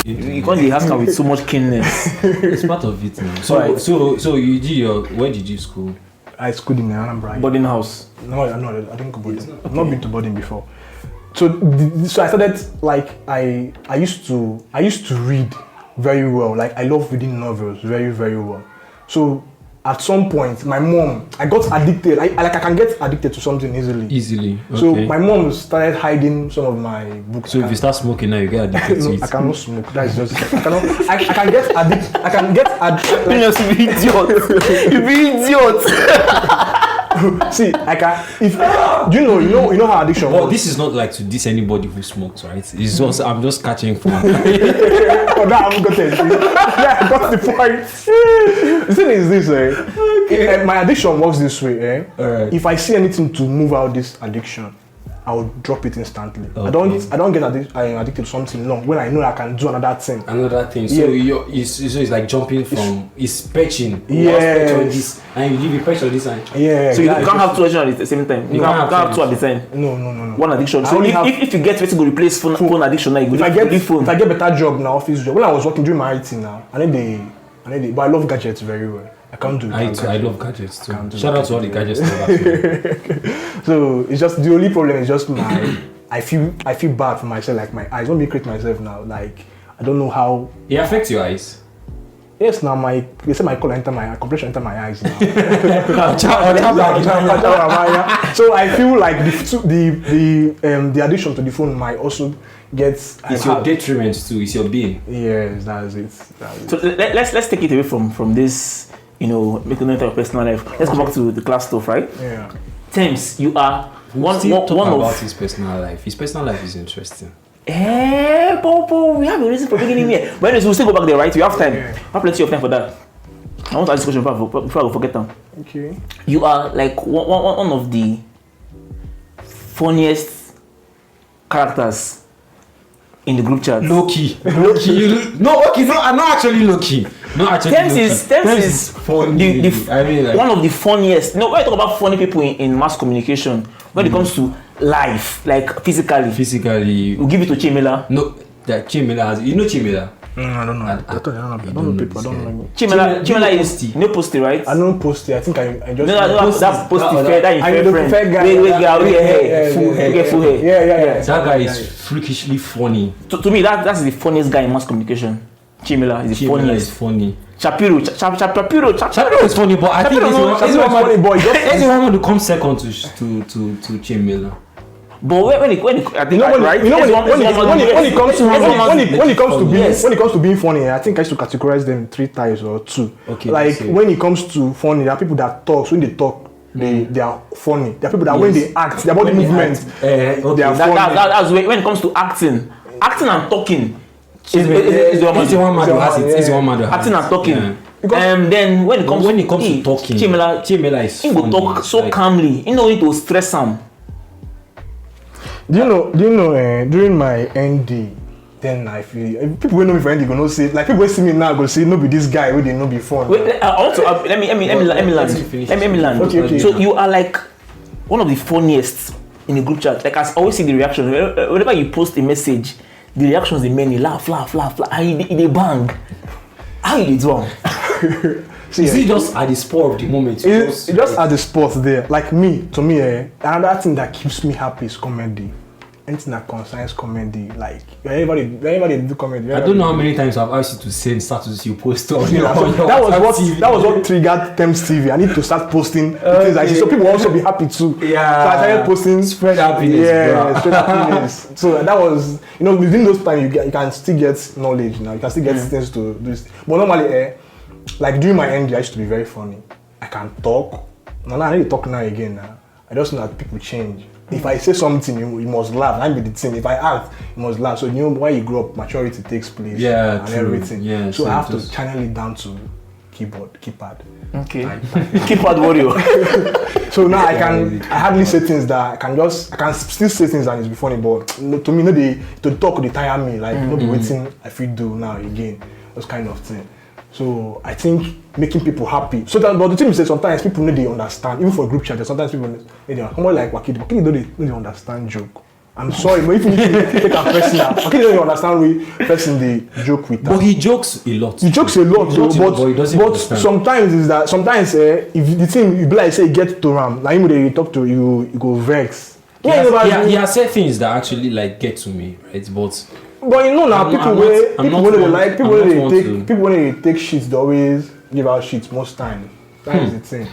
You can't ask him with so much keenness. It's part of it now. So you did where did you school? I schooled in Anambra. Boarding house. No, I didn't go boarding. I've not been to boarding before. So I started like I used to read very well. Like I love reading novels very, very well. So at some point, my mom, I got addicted. I can get addicted to something easily. Okay. So my mom started hiding some of my books. So if you start smoking now, you get addicted to it. I cannot smoke. That is just. I can get addicted. I can get addicted. You be idiot. You be idiot. See, I can. If you know how addiction. Well, this is not like to diss anybody who smokes, right? It's just I'm just catching fun. for that, I haven't got it. Yeah, I got the point. The thing is this, my addiction works this way. Alright. If I see anything to move out this addiction, I will drop it instantly. Okay. I don't get addicted to something long when I know I can do another thing. Another thing. So it's like jumping from it's perching. Yes. On this, and you perch on this and Yeah. So you can't have two addictions at the same time. You can't have two at the time. No. One addiction. I So only if you get what's going to replace phone addiction, now you If go I phone. get better job now, office job. When I was working doing my IT now, I need but I love gadgets very well. I can't do it. I love gadgets too. Can't do Shout out to all the gadgets. So it's just the only problem is just my I feel bad for myself, like my eyes. Don't be create myself now. Like I don't know how. It affects your eyes. Yes, now they say my color enter my complexion enter my eyes now. So I feel like the addiction to the phone might also get. It's your detriment too. It's your being. Yes, that's it. So let's take it away from this, making note of personal life. Let's go back to the class stuff, right? Yeah. Temz, you are one about of his personal life. His personal life is interesting. Popo, we have a reason for beginning here. But anyways, we'll still go back there, right? We have time. Yeah. We have plenty of time for that. I want to ask this question before I forget them. Okay. You are like one of the funniest characters in the group chat. Low key. No, I'm not actually low key. Temz is funny. I mean, like, one of the funniest. When I talk about funny people in mass communication, when it comes to life, like physically, we'll give it to Chimela. No, that Chimela has. You know Chimela? I don't know. I don't know people. I don't know. Chimela is posty, right? I don't post it. I think I just. That posty fair. That I know the fair guy. Get full hair. Yeah. That guy is freakishly funny. To me, that's the funniest guy in mass communication. Chimela is the funniest. Funny. Shapiro is funny, but I think he's the one who comes second to Chimela. But when it comes to being funny, I think I used to categorize them 3 types or 2. Okay. Like when it comes to funny, there are people that talk. So when they talk, they are funny. There are people that when they act, their body movement, they are funny. That's when it comes to acting and talking. Is the one man who has it. Is the one man who has it. Acting and talking. Yeah. Then when it comes to talking, Chimela is funny. He will talk so calmly. You know, it will stress him. Do you know? During my ND, then I feel people who know me for ND gonna say, like people who see me now go say, no be this guy who they know before. Wait, also let me land. Okay. So you are like one of the funniest in the group chat. Like I always see the reaction whenever you post a message. The reactions, the many laugh, and they bang. How you do? Is it just at the spur of the moment? It's just at the spot there. Like to me, another thing that keeps me happy is comedy. Anything that concerns comedy, like everybody do comedy. I don't know how many times I've asked you to send status you post on your that was what triggered Temz TV. I need to start posting things like this, so people will also be happy too. Yeah. So I started posting spread happiness. Yeah, spread happiness. So that was, within those times you can still get knowledge now. You can still get things to do this. But normally, like during my ND, I used to be very funny. I can talk. Now I need to talk now again. Now I just know that people change. If I say something, you must laugh. I'm with the team. If I act, you must laugh. So when you grow up, maturity takes place. Yeah, and true. Everything. Yeah, so I have to channel it down to keypad. Okay. Keypad warrior. So now I hardly say things that I can still say things that is be funny, but to me, to talk they tire me. Like be waiting. I feel do now again. Those kind of thing. So I think making people happy. So that, but the thing is that sometimes people need to understand. Even for group chat, sometimes people need to come on like Wakili don't they understand joke. I'm sorry, but if you need to take a person now, Wakili don't understand we person the joke with that. But he jokes a lot. He jokes a lot, but he doesn't understand. sometimes if the thing you be like say get to Ram, now you talk to you go vex. He has said things that actually like get to me, right? But now people when they take shit, they always give out shit most times. That is the thing. I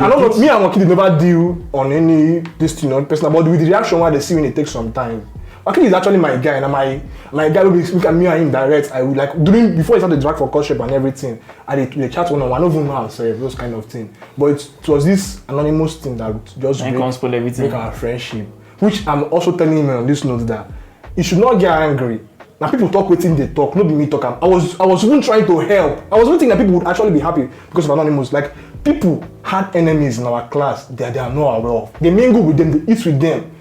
don't know. Me and Wakili never deal on any this thing on personal, but with the reaction why they see when it takes some time. Wakili is actually my guy, and my guy will be look at me and him direct. I would like before he started drag for culture and everything. I did chat one-on-one. I don't even know how to say those kind of thing. But it was this anonymous thing that just make our friendship. Which I'm also telling him on this note that you should not get angry Now people talk waiting they talk, not be me talk. I was even trying to help. I was even thinking that people would actually be happy because of Anonymous. Like people had enemies in our class that they are not aware of. They mingle with them, they eat with them.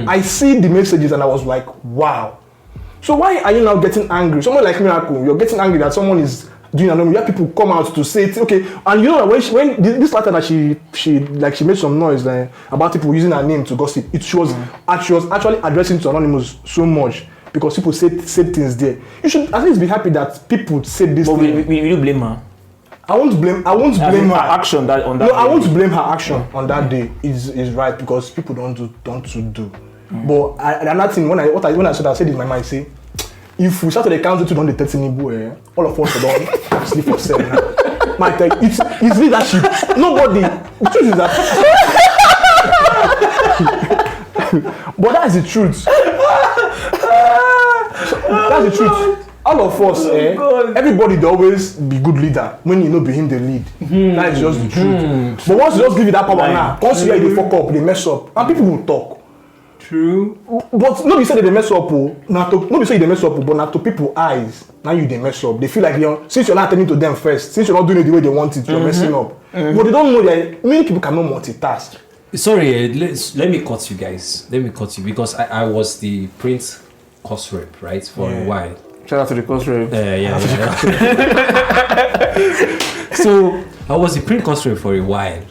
I see the messages and I was like, wow. So why are you now getting angry? Someone like Miracle, you're getting angry that someone is doing Anonymous. You have people come out to say, okay, and you know when this letter that she made some noise about people using her name to gossip. She was actually addressing to Anonymous so much. Because people said things there. You should at least be happy that people said this. But we blame her. I won't blame her action that on that. No, I won't blame her action on that day. Is right because people don't do. But another thing when I said this in my mind, say if we start to the count to the 30 Nibu, all of us don't sleep for 7. My take it's leadership. Nobody. The truth is that. But that's the truth. That's the truth. All of us, everybody will always be good leader when you know behind the lead. That is just the truth. But once you just give it that power now, once you hear they fuck up, they mess up, and people will talk. True. But nobody say they mess up, nobody say they mess up, but not to people's eyes. Now you they mess up. They feel like since you're not attending to them first, since you're not doing it the way they want it, you're messing up. But they don't know that many people cannot multitask. Sorry, let me cut you guys. Let me cut you because I was the Prince course rep, right, for a while. Shout out to the course rep. Yeah. So I was the Prince course rep for a while,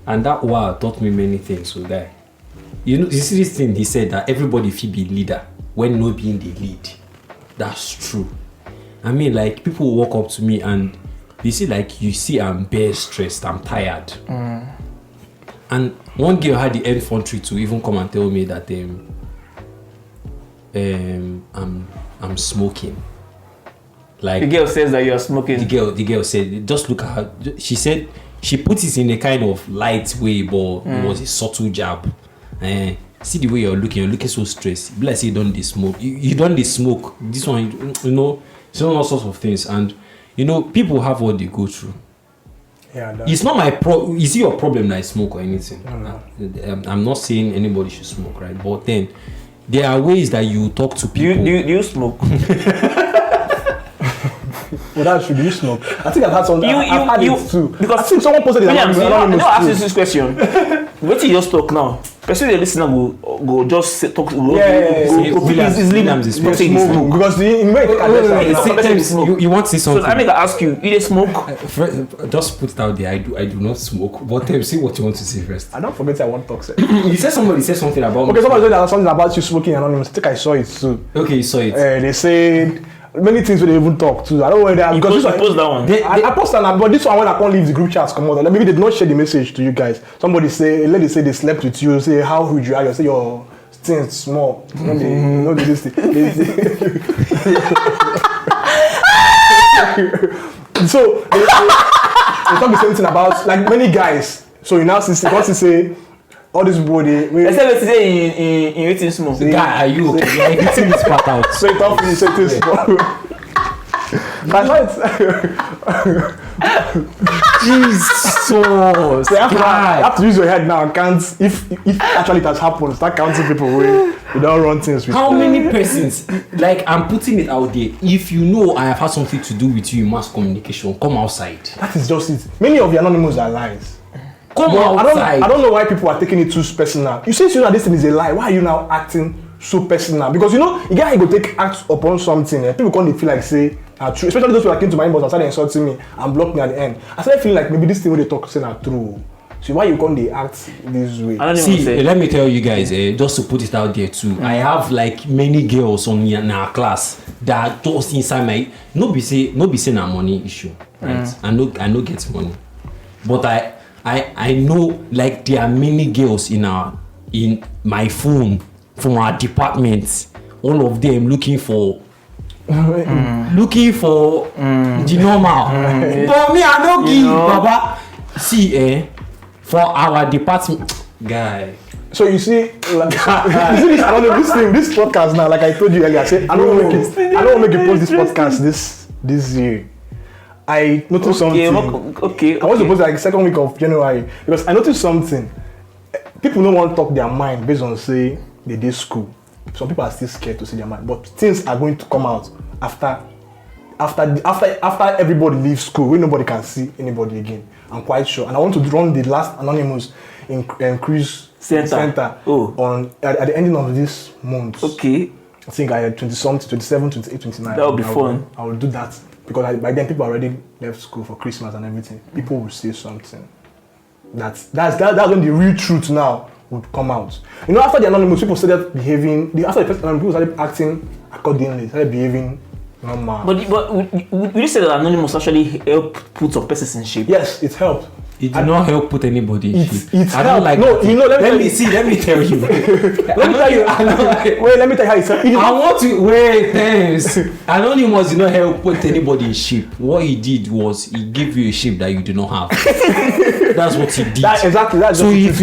and that while taught me many things. So guy, you see this thing he said that everybody should be leader when not being the lead. That's true. I mean, like people walk up to me and they see like you see I'm bare stressed, I'm tired. And one girl had the infantry to even come and tell me that I'm smoking. Like the girl says that you are smoking. The girl said, just look at her. She said she put it in a kind of light way, but it was a subtle jab. See the way you're looking so stressed. Be like say you don't dey smoke. You don't dey smoke. This one, so all sorts of things. And people have what they go through. Yeah, it's not my is it your problem that I smoke or anything? No. I'm not saying anybody should smoke, right? But then there are ways that you talk to people. Do you smoke? Well, that's true. Do you smoke? I think I've had something. I've had it too. Because I think someone posted it. I don't ask you this question. Wait till you just talk now. Person the listener go just talk. Because you want to say something. So I make ask you. You smoke? Just put it out there. I do not smoke. But see what you want to say first. I don't forget I want to talk. You said somebody said something about. Okay, somebody said something about you smoking anonymous. I think I saw it too. Okay, you saw it. They said many things we even talk to. I don't know whether because you post that one. I post that, but this one when I can't leave the group chats come out. Maybe they did not share the message to you guys. Somebody say, a lady say they slept with you. Say how would you are? You say your things small. When they this thing. So they talk the same thing about like many guys. So you now see once you say. All this body. Except today in eating small. Guy, are you okay? You're eating this part out. So it off you say this small. Jesus. So you have to use your head now and count if actually it has happened. Start counting people where you don't run things with. How many persons? Like I'm putting it out there. If you know I have had something to do with you in mass communication, come outside. That is just it. Many of the anonymous are lies. Come outside. I don't know why people are taking it too personal. You say this thing is a lie. Why are you now acting so personal? Because you get how you go take act upon something. People can't feel like say are true. Especially those who are came to my inbox and started insulting me and blocked me at the end. I started feeling like maybe this thing when they talk saying are true. So why you can't they act this way? See, let me tell you guys, just to put it out there too. I have like many girls in our class that are just inside my no be say na money issue, right? I no get money, but I know like there are many girls in my phone from our department, all of them looking for the normal. But me I don't give Baba. See for our department guy. So you see, like, you see this, I don't know this podcast now. Like I told you earlier, I said I don't want to make it post this podcast this year. I noticed something. Okay. I was supposed like second week of January because I noticed something. People don't want to talk their mind based on say they did school. some people are still scared to say their mind, but things are going to come out after everybody leaves school, when nobody can see anybody again. I'm quite sure. And I want to run the last Anonymous in Cruise Center on at the ending of this month. Okay. I think I had 20-something, 27, 28, 29. That would be fun. I will do that because by then people already left school for Christmas and everything. People will say something. That's when the real truth now would come out. You know, after the Anonymous, people started behaving. After the first Anonymous, people started acting accordingly. Started behaving normal. But would you say that Anonymous actually helped put some persons in shape? Yes, it helped. It did not help put anybody in shape. It's I don't like no, that. you know, let me tell you. Wait, let me tell you how it's helped. I want to wait. Thanks. Anonymous did not help put anybody in shape. What he did was he gave you a shape that you do not have. That's what he did. Exactly. That's so if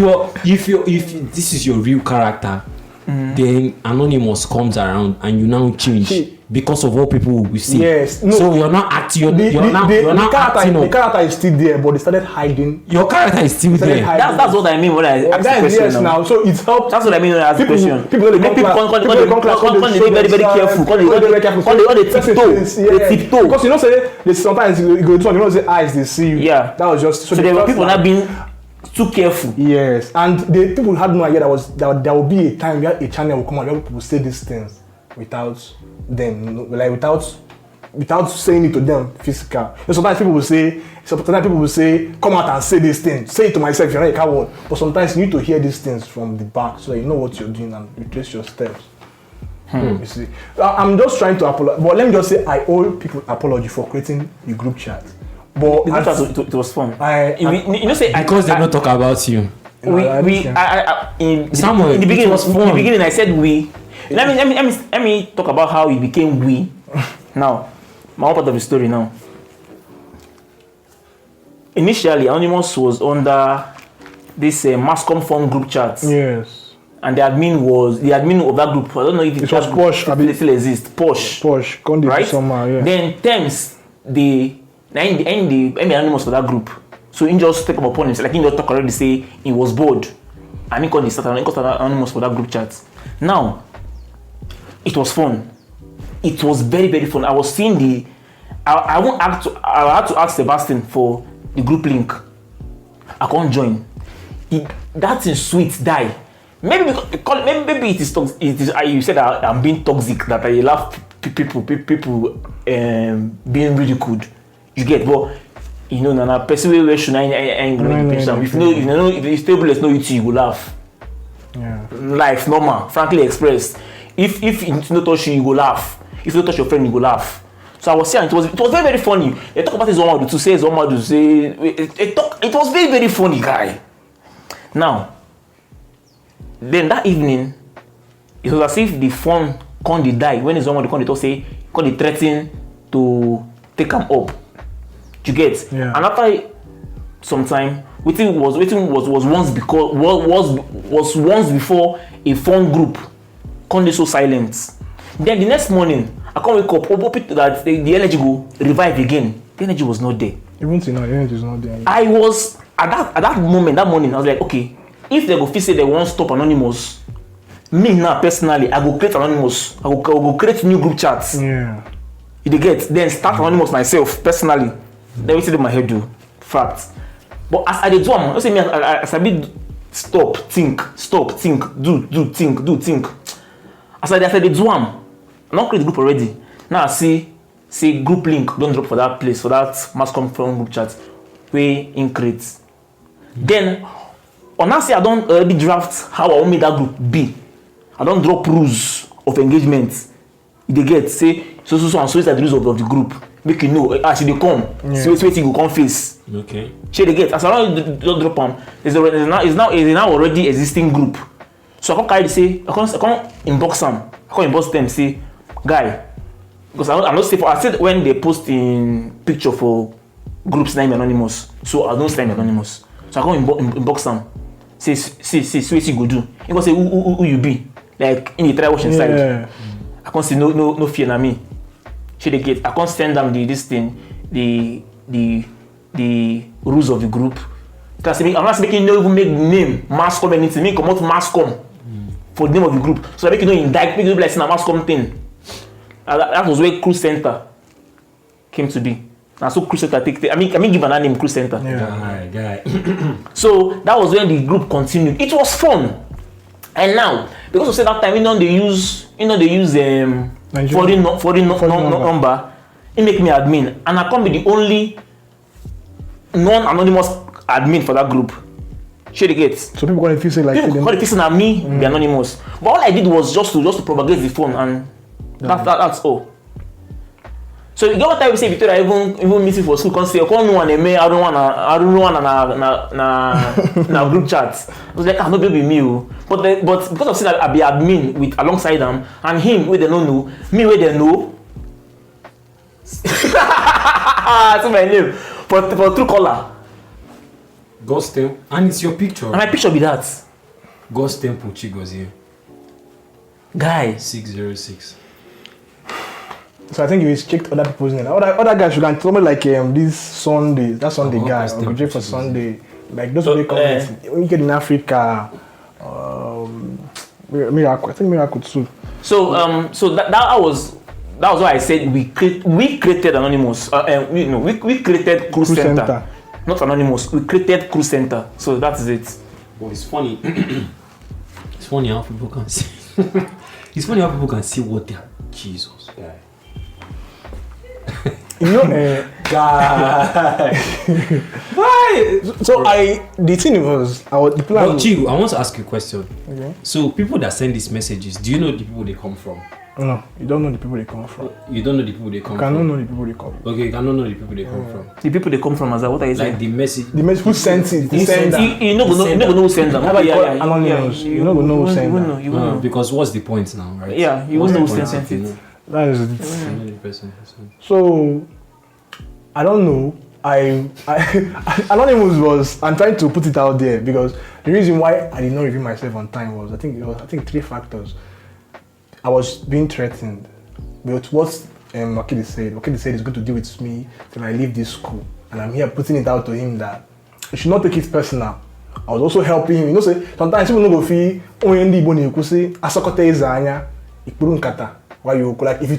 this is your real character, then Anonymous comes around and you now change because of what people will see. Yes. No, so you're not acting. The character is still there, but they started hiding. Your character is still there. That's what I mean when I ask the question. Yes, now. So it's helped. That's what I mean when I ask the question. People come very very careful. They tiptoe. Because you know, say sometimes you go to, you know, say eyes they see you. Yeah. That was just so there were people not being too careful. Yes, and the people had no idea that there will be a time where a channel will come out where people will say these things without them, like without saying it to them physical. And sometimes people will say, come out and say this thing. Say it to myself, you're not a coward. But sometimes you need to hear these things from the back so that you know what you're doing and retrace your steps. You see, I'm just trying to apologize. But let me just say, I owe people apology for creating a group chat. But it was fun. Because they don't talk about you. In the beginning I said we. Let me talk about how it became we. Now, my own part of the story now. Initially, Anonymous was under this Mascom phone group chat. Yes. And the admin of that group. I don't know if it was Posh. It still exists. Posh. Right? Somehow, yeah. Then Temz, the Anonymous for that group. So he just take up upon himself. Like he just talk already say he was bored. And he got Anonymous for that group chat. Now, it was fun. It was very, very fun. I was seeing I had to ask Sebastian for the group link. I can't join. That's in sweet die. Maybe it is toxic. You said that I'm being toxic, that I love people being ridiculed. You get, but you know, na person where should I ain't gonna be patient. If you stable, let's know you will laugh. Yeah. Life normal, frankly expressed. If it's not touch you, you go laugh. If you don't touch your friend, you go laugh. So I was saying it was very, very funny. They talk about his one to say, it was very, very funny, guy. Now, then that evening, it was as if the phone can't die. When his one can't say, can't threaten to take him up. You get? Yeah. And after some time, waiting was once before a phone group can't be so silent. Then the next morning, I can't wake up, hope that the energy will revive again. The energy was not there. Even till now, the energy is not there. I was at that morning, I was like, okay, if they go feel say they won't stop Anonymous, me now personally, I go create Anonymous. I go create new group chats. Yeah. You get then start Anonymous myself personally. Then we see my head do fact. But as I did do, I say me as I be stop, think, do, think. As I did do, I not create the group already. Now I see group link don't drop for that place, for that Mascom phone group chat we increase. Then on I say I don't already draft how I want me that group be. I don't drop rules of engagement. They get say so and so is the rules of the group. Make you know as they come. Yeah. So it's you go come face. Okay. Share they get as I don't drop them. Is now already existing group. So I can't carry say I can't inbox them. I can't inbox them say guy. Because I'm not safe. I said when they post in picture for groups name Anonymous. So I don't sign Anonymous. So I can't inbox them. Say what you go do. You go say who you be. Like in the try watch inside. Yeah. I can't say no fear na me. Share they get. I can't send them the rules of the group. Because I'm not making no even make name Mascom anything. Me come out Mascom. for the name of the group. So make you know indict, make you know like Unmasked thing. That was where Cruise Center came to be. And so Cruise Center I mean give an name Cruise Center. Guy. So that was when the group continued. It was fun. And now, because of say that time, they use foreign number, it make me admin. And I can't be the only non-anonymous admin for that group. Share the gates. So people gonna feel say like people gonna feel na me be anonymous. But all I did was just to propagate the phone, and that's all. So you get what time we say Victoria even meeting for school, can't say I don't know na group chat. I was like, no baby me. But because of saying that I be admin with alongside them, and him where they don't know, me where they know. That's my name. For true color. Ghostem. And it's your picture. And my picture be that. Ghostem Puchigos here. Guy. 606. So I think you checked other people's name. Other guys, you can tell me like this Sunday, that Sunday guy, or J for Sunday. Like those people when you get in Africa, Miracle. I think Miracle too. So that was why I said we created Anonymous. We created Cruise Center. Not Anonymous. We created Cruise Center. So that is it. But it's funny. It's funny how people can see. It's funny how people can see what they are. Jesus, guy. Guy. Why? So the thing was, the plan. But Chigu, I want to ask you a question. Okay. So people that send these messages, do you know the people they come from? No, you don't know the people they come from. You don't know the people they come from. You cannot know the people they come from. Okay, you cannot know the people they come from. The people they come from as well. What are you saying? Like the message. The message who sent it. You know who sends them. Anonymous. You know who sent them. You will know. Because what's the point now, right? Yeah, you will know who sent it. That is it. You know the person. So I don't know. Anonymous was. I'm trying to put it out there because the reason why I did not review myself on time was I think 3 factors. I was being threatened. But what Wakili said he's going to deal with me till I leave this school, and I'm here putting it out to him that he should not take it personal. I was also helping him. You know, say sometimes people no go feel only ndi boni you say asokote izanya ikpuru nkata. Why you like if you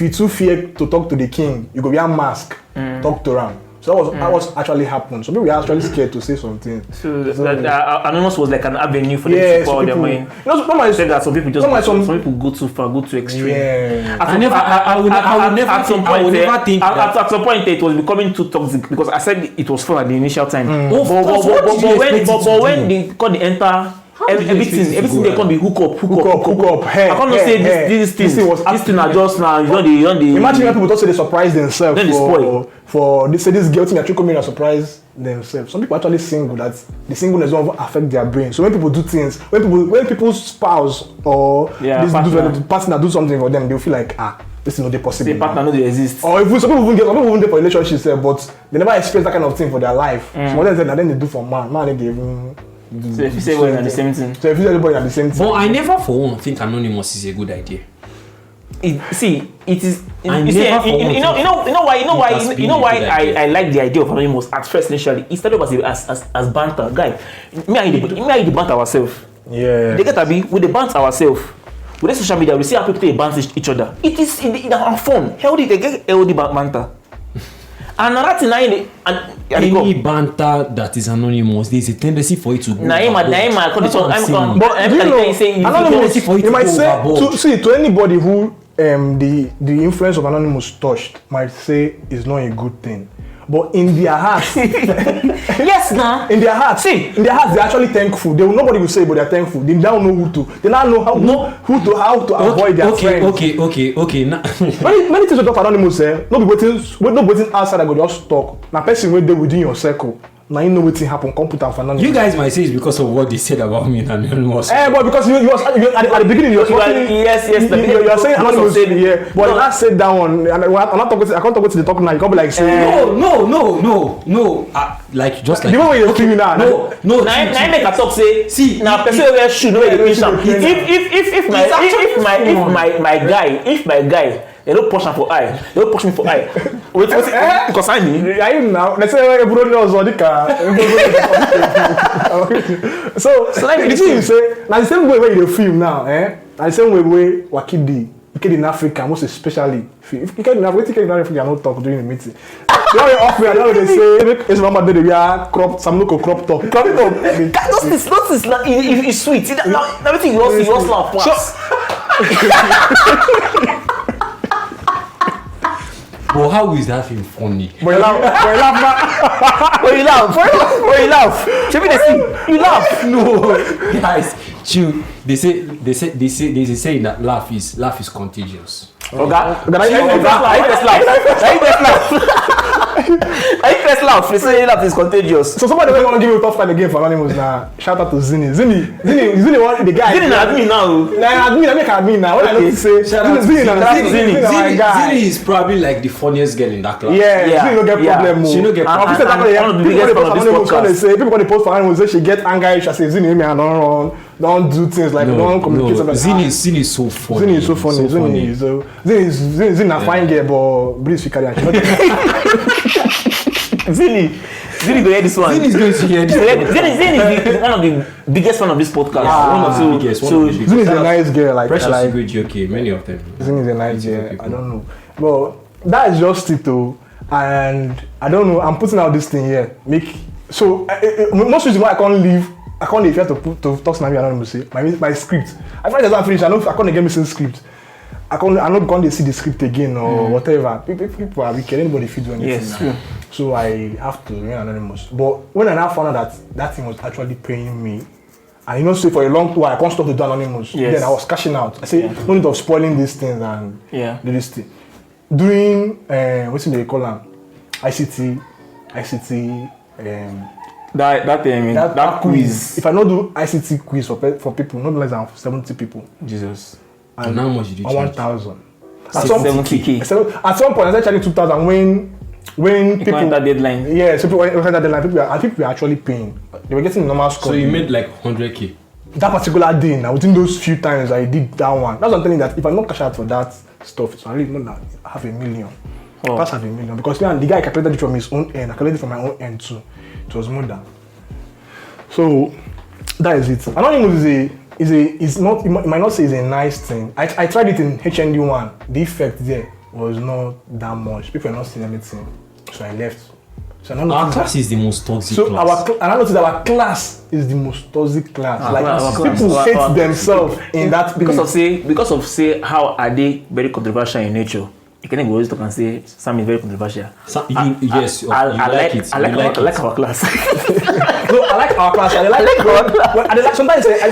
too fear to talk to the king, you go be unmasked, talk to him. So that was actually happened. So people were actually scared to say something. So Anonymous was like an avenue for them to pour their mind. You said that some people just some people go too far, go too extreme. Yeah. At some point it was becoming too toxic because I said it was fun at the initial time. But when they got the enter. Everything they can be hook up. Hey, I can't say this thing are just now. You know the. Imagine when people don't say they surprise themselves for this girl thing actually come in and surprise themselves. Some people actually single that the singleness don't affect their brain. So when people do things, when people's spouse or the partner do something for them, they'll feel like this is not possible. The partner know they exist. Or if some people even get for relationships, but they never experience that kind of thing for their life. So what then they do for man they even. So if you say everybody at the same thing. So if you say everybody at the same thing. But I never for one think Anonymous is a good idea. It is. You know why I like the idea of Anonymous at first initially. It started as banter, guy. Me and the banter ourselves. Yeah. They get to be with the banter ourselves. With the social media, we see how people they banter each other. It is in our fun. Healthy, they get healthy banter. And another thing, any banter that is anonymous, there is a tendency for it to go you might say to anybody who the influence of Anonymous touched might say is not a good thing. But in their hearts, yes, now in their hearts, they're actually thankful. Nobody will say, but they're thankful. They now know who to. They now know how to avoid their friends. Okay. Many things we talk Anonymous, not waiting outside. I go just talk. Now, person wait there within your circle. Now you know what happen. Come put for Anonymous. You guys might say it's because of what they said about me and Anonymous. But because you was at the beginning, you are saying Anonymous. Yeah, but I said that one, and I'm not talking. I can't talk to the talk now. You can't be like saying no. Like just like the way you're feeling now. No. Now make a talk say. See, now person wear shoe no way they finish am. If my guy They don't push me for eye. They don't push me for eye. Wait, consign me. I am now. Let's say everybody knows what the car. So let me the thing you say, now the same way where you film now, now the same way Wakidi in Africa, most especially if you in Africa, you not talk during the meeting. They are off where they say it's mama they are crop some local crop top. Those things, it's sweet. Now everything you also laugh once. But how is that film funny? But you laugh. When you laugh. Show me the scene. You laugh. No, guys, chill. They say that laugh is contagious. Okay. I first laugh. They say laugh is contagious. So somebody want to give you a tough time again for Anonymous now. Shout out to Zini. Zini one the guy. Zini admin now. Nah, I make admin now. What I know to say. Shout out to Zini is probably like the funniest girl in that class. Yeah. Zini don't get problem. She don't get problem. One of the biggest part of this podcast. People when they post for Anonymous say she get anger. She say Zini me and don't do things like don't communicate. Zini is so funny. Zini is so funny. Zini is a fine girl, but Breeze Fikari. Zini go hear this one. Zini is going to hear this. Zini is one of the biggest fan of this podcast. One of the biggest. Zini is a nice girl. Like Precious Igwe, many of them. Zini is a nice girl. I don't know, but that is just it though. And I don't know. I'm putting out this thing here. Most reason why I can't leave. I can't leave here to talk to Anonymous. My script. I find that finish. I can't get missing script. I'm not going to see the script again or whatever. People are wicked. Anybody feed do anything. Yes, true. So I have to remain anonymous. But when I now found out that thing was actually paying me, and say for a long while I can't stop to do anonymous. Yes. Then I was cashing out. I said, no need of spoiling these things and do this thing. Doing what's in the call them? ICT. That quiz. If I not do ICT quiz for people, not less than 70 people. Jesus. And how much did you charge? 1,000. 70K. At some point, I started charging 2,000 when people that deadline. Yeah, so people when that deadline, people were actually paying. They were getting the normal score. So you made like 100K. That particular day, now within those few times I did that one. That's what I'm telling you, that if I not cash out for that stuff, it's only more than $500,000. That's $500,000 because the guy calculated it from his own end. I calculated it from my own end too. It was more than. So that is it. Anonymous is not. You might not say it's a nice thing. I tried it in HND one. The effect there was not that much. People were not seeing anything, so I left. So our class is the most toxic class. And I noticed that our class is the most toxic class. People hate themselves in that because of how are they very controversial in nature. You can always talk and say Sam is very controversial. Yes, I like our class. No, I like our class. Sometimes I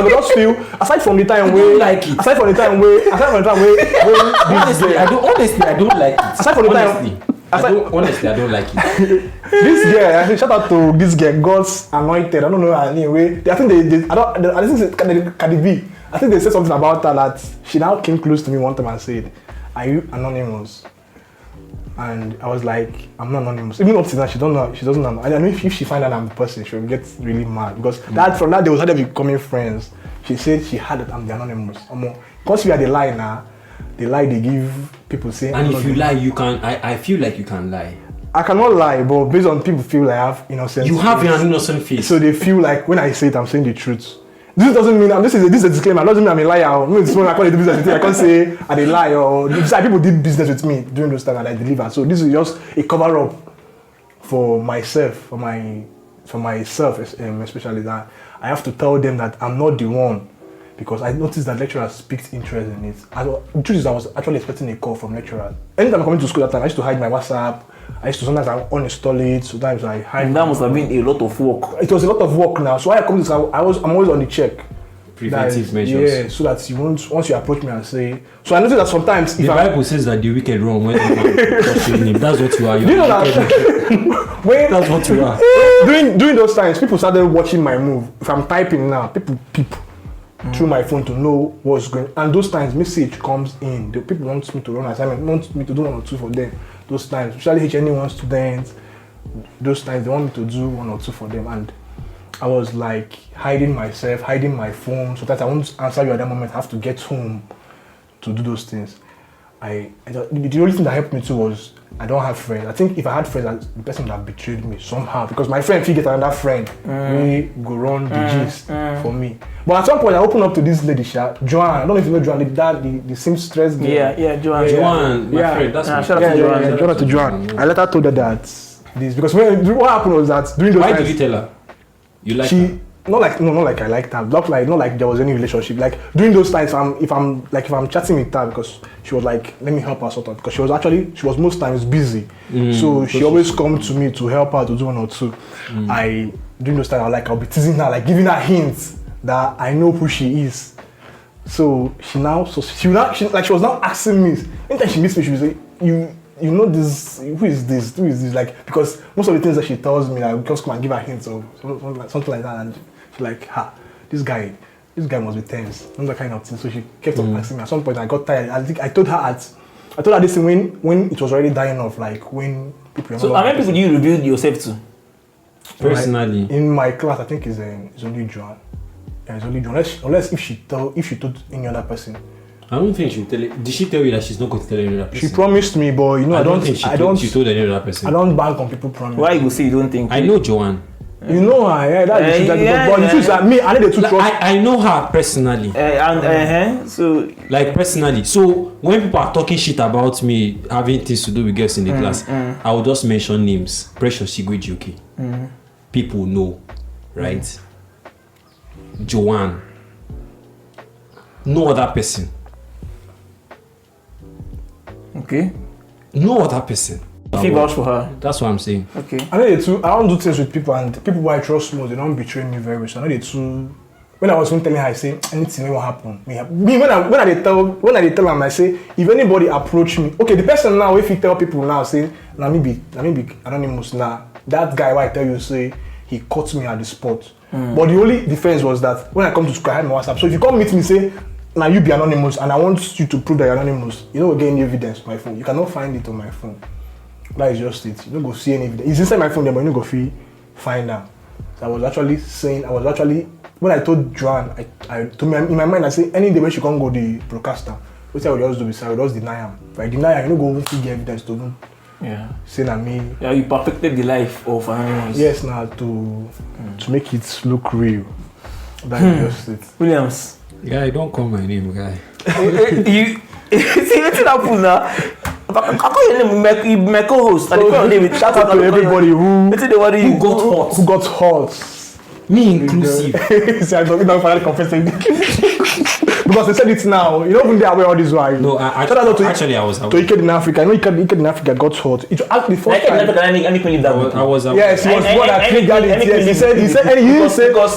would just feel aside from the time where honestly, I don't like it. Aside from the time. Honestly, I don't like it. This girl, shout out to this girl, God's anointed. I don't know her anyway. I think I think Cardi B. I think they said something about her that she now came close to me one time and said, "Are you anonymous?" And I was like, "I'm not anonymous." Even up to now, she doesn't know. I know if she find out I'm the person, she'll get really mad because from that day we started becoming friends. She said she had that I'm the anonymous. Because we are the lie now. The lie they give people say. And if you lie, you can. I feel like you can lie. I cannot lie, but based on people feel like I have innocent. You have an innocent face. So they feel like when I say it, I'm saying the truth. This doesn't mean this is a disclaimer. It doesn't mean I'm a liar. No, it's when I call it business. I can't say I lie or people did business with me during those times and I deliver. So this is just a cover up for myself, for myself, especially that I have to tell them that I'm not the one. Because I noticed that lecturers picked interest in it. The truth is, I was actually expecting a call from lecturers. Anytime I'm coming to school that time, I used to hide my WhatsApp. Sometimes I uninstall it. Sometimes I hide. And that must have been a lot of work. It was a lot of work now. So when I come to school, I'm always on the check. Preventive measures. Yeah, so that once you approach me and say. So I noticed that sometimes the Bible says that the wicked run when touching him. That's what you are. Do you know that? That's what you are. During those times, people started watching my move. If I'm typing now, people through my phone to know what's going on. And those times message comes in. The people want me to run assignment, want me to do 1 or 2 for them. Those times, especially HND1 students, those times they want me to do 1 or 2 for them. And I was like hiding myself, hiding my phone, so that I won't answer you at that moment. I have to get home to do those things. the only thing that helped me too was I don't have friends. I think if I had friends, the person would have betrayed me somehow because my friend figured another friend we go run the gist for me. But at some point I opened up to this lady, Joanne. I don't know if you know Joanne, the seamstress girl. Yeah, Joanne. Joanne, my friend, that's my shout out to Joanne. Shout out to Joanne. I later told her that this because what happened was that during those Why times, did you tell her? You like she her? not like I liked her. Not like there was any relationship. Like during those times, if I'm chatting with her because she was like, let me help her sort of because she was most times busy. So she always come to me to help her to do one or two. During those times I'll be teasing her, like giving her hints that I know who she is. So she was now asking me. Anytime she meets me, she will say, you know this, who is this? Like, because most of the things that she tells me, I just come and give her hints or something like that, and she's like, this guy must be Temz, that kind of thing. So she kept on asking me. At some point, I got tired. I think I told her this thing when it was already dying off, like when people. So how many people do you reveal yourself to? Personally, in my class, I think it's only Joanne. Yeah, it's only Joanne. Unless if she told any other person. I don't think she will tell it. Did she tell you that she's not going to tell any other person? She promised me, but I don't think she told any other person. I don't bank on people promise. Why you say you don't think? I know Joanne. You know her, yeah. That's the truth. But the truth is that me, I need the two trust. I know her personally. So like personally. So when people are talking shit about me having things to do with girls in the class, I will just mention names. Precious Sigwejuki. People know, right? Joanne. No other person. Okay. No other person. If you vouch for her. That's what I'm saying. Okay. I know the two. I don't do things with people, and people who I trust most, they don't betray me very well. So I know the two. When I was telling her, I say anything will happen. Me when I tell them, I say if anybody approach me, okay, the person now if you tell people now say na me be anonymous now. That guy who I tell you say he caught me at the spot. But the only difference was that when I come to school, I had my WhatsApp. So if you come meet me, say now you be anonymous, and I want you to prove that you're anonymous. You know, again, evidence on my phone. You cannot find it on my phone. That is just it. You don't go see any evidence. It's inside my phone there, but you don't go find out. So I was actually when I told Joanne, I told me in my mind I say any day when she can't go the broadcaster, what I would just do is I would just deny him. If I deny him, you don't go see the evidence to do. Yeah. Say that me. Yeah, you perfected the life of anonymous. Yes, now to make it look real. That is just it. Williams. Guy, don't call my name, guy. You see what's happening now? I call your name, my co-host. And call your name. Shout out to everybody who got hot. Me inclusive. See, I don't finally confessing. Because they said it now. You don't even aware all this why. No, actually I was. To Iked in Africa. I know Iked in Africa got hot. It was the first time. I was. Yes, he was one that triggered it. Yes,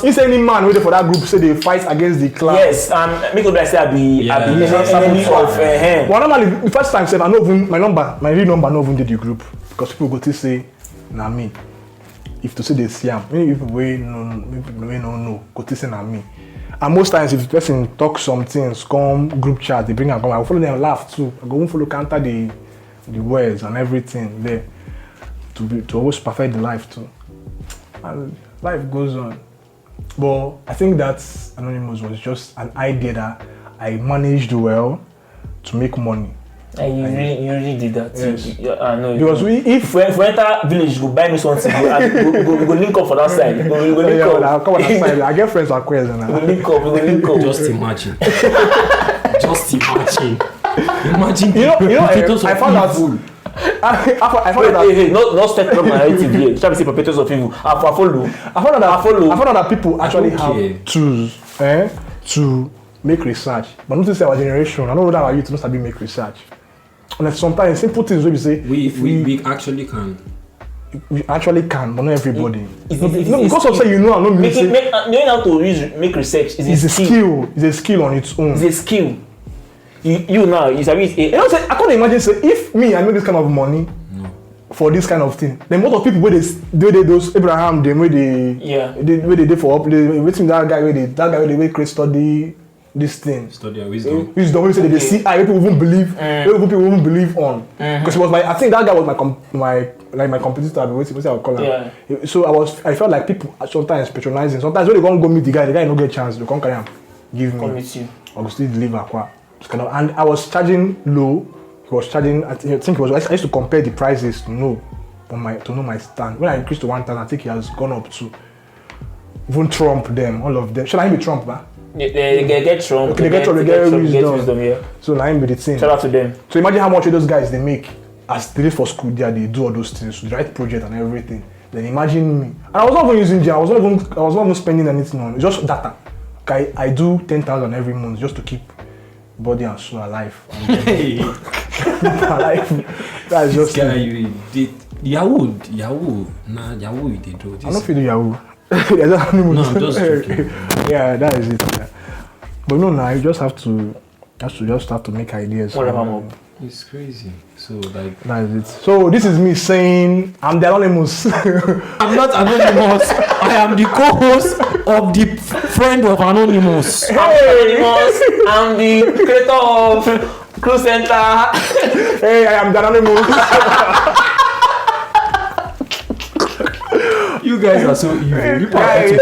he said any man waiting for that group say they fight against the clan. Yes, and make up say I be enemy of him. Well, normally the first time said I know even my real number not even did the group because people go to say na me. If to say they see him, maybe people we no go to say na me. And most times, if the person talks some things, come group chat, they bring and come. I will follow them, laugh too. I go follow counter the words and everything there to always perfect the life too. And life goes on. But I think that Anonymous was just an idea that I managed well to make money. And you really did that. Yes. I know. Because if we enter village, go buy me something. Go link up for that side. Go link up. I'll come on that side. I get friends who are queers and go link up. Just imagine. Imagine. I found out. I found out. Hey, not step up my narrative here. Try to say perpetrators of evil. I follow. I found out that people actually have tools to make research. But not to say our generation. I don't know that our youth must have been make research. And sometimes simple things where we say we actually can. We actually can, but not everybody. Because of say you know, I'm not knowing how to make research is a skill. It's a skill on its own. It's a skill. You now, you sabi. I can't imagine say if me I make this kind of money for this kind of thing, then most of people where they those Abraham them where they did for up waiting that guy where they create study this thing. Study wisdom. Wisdom. We say they see people even believe. People even believe on. Because it was I think that guy was my competitor. What I would call him. Yeah. So I felt like people sometimes patronizing. Sometimes when they go meet the guy no get chance. They carry him, give me. Come meet you. I will still deliver and I was charging low he was charging. I think it was. I used to compare the prices to know my stand. When I increased to 1,000, I think he has gone up to even Trump them, all of them. Should I be Trump, man? They get Trump. Okay, they get wisdom. Yeah. So now I'm be the thing. Shout out to them. So imagine how much those guys they make as they did for school there. They do all those things, the right project and everything. Then imagine me. And I was not even using gym. I was not even spending anything on it. Just data. Okay, I do 10,000 every month just to keep body and soul alive. Alive. That's just guy you did Yahoo. Nah, Yahoo you did do this. I'm not feeling Yahoo. No, I'm just joking. Yeah, that is it. Yeah. But no, now you just have to make ideas. Whatever. It's crazy. So like that is it. So this is me saying I'm the anonymous. I'm not anonymous. I am the co-host of the friend of Anonymous. Hey! I'm the creator of Crew Center. Hey, I am the anonymous. You guys are so evil. You guys,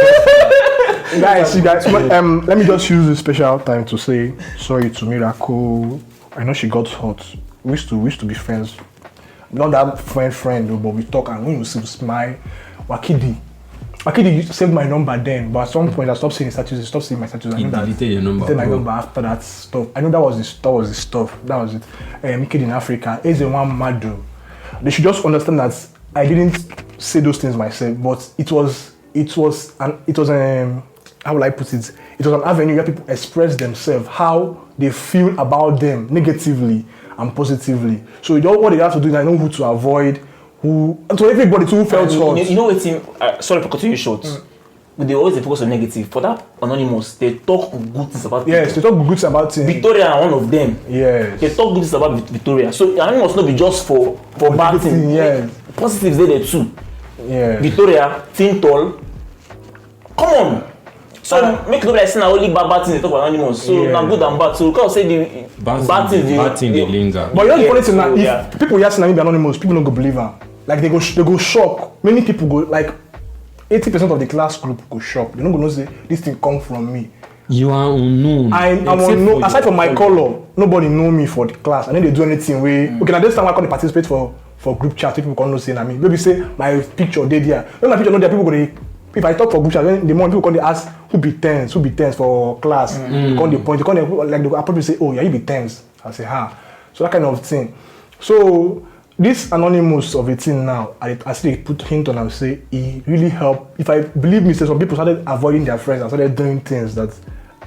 let me just use this special time to say sorry to Miracle. I know she got hurt. We used to be friends. Not that friend though, but we talk and when you smile. Wakidi used to save my number then, but at some point I stopped seeing his status. He stopped seeing my status. He deleted your number. Deleted my number after that stuff. I know that was the stuff. That was it. Mikid in Africa is the one madu. They should just understand that I didn't say those things myself, but it was how will I put it? It was an avenue where people express themselves, how they feel about them negatively and positively. So what they have to do is I know who to avoid, and to everybody who felt hurt. You know what team? Sorry for cutting you short. But they always focus on negative. For that Anonymous, they talk good things about. Yes, they talk good things about things. Victoria are one of them. Yes. They talk good things about Victoria. So Anonymous not be just for bad things. Yes. Positives there too. Yeah. Victoria, thin tall. Come on. So make it like saying only bad things they talk about Anonymous. So now good and bad. So can't say the bad things they linger. But you know the funny thing now, if people hear saying Anonymous, people don't go believe her. Like they go shock. Many people go like 80% of the class group go shock. They don't go know say this thing come from me. You are unknown. I'm unknown. Aside from my color, nobody know me for the class. And then they do anything where okay, now this time I can't participate for group chat. People can't know say na me. Maybe say my picture they there. When my picture not there, people go. If I talk for group chat, then the more people come ask who be Temz for class. Come the point. They come like they probably say, oh yeah, you be Temz. I say ha. So that kind of thing. So this Anonymous of a thing now, I see they put hint on and say it really helped. If I believe me, say some people started avoiding their friends and started doing things that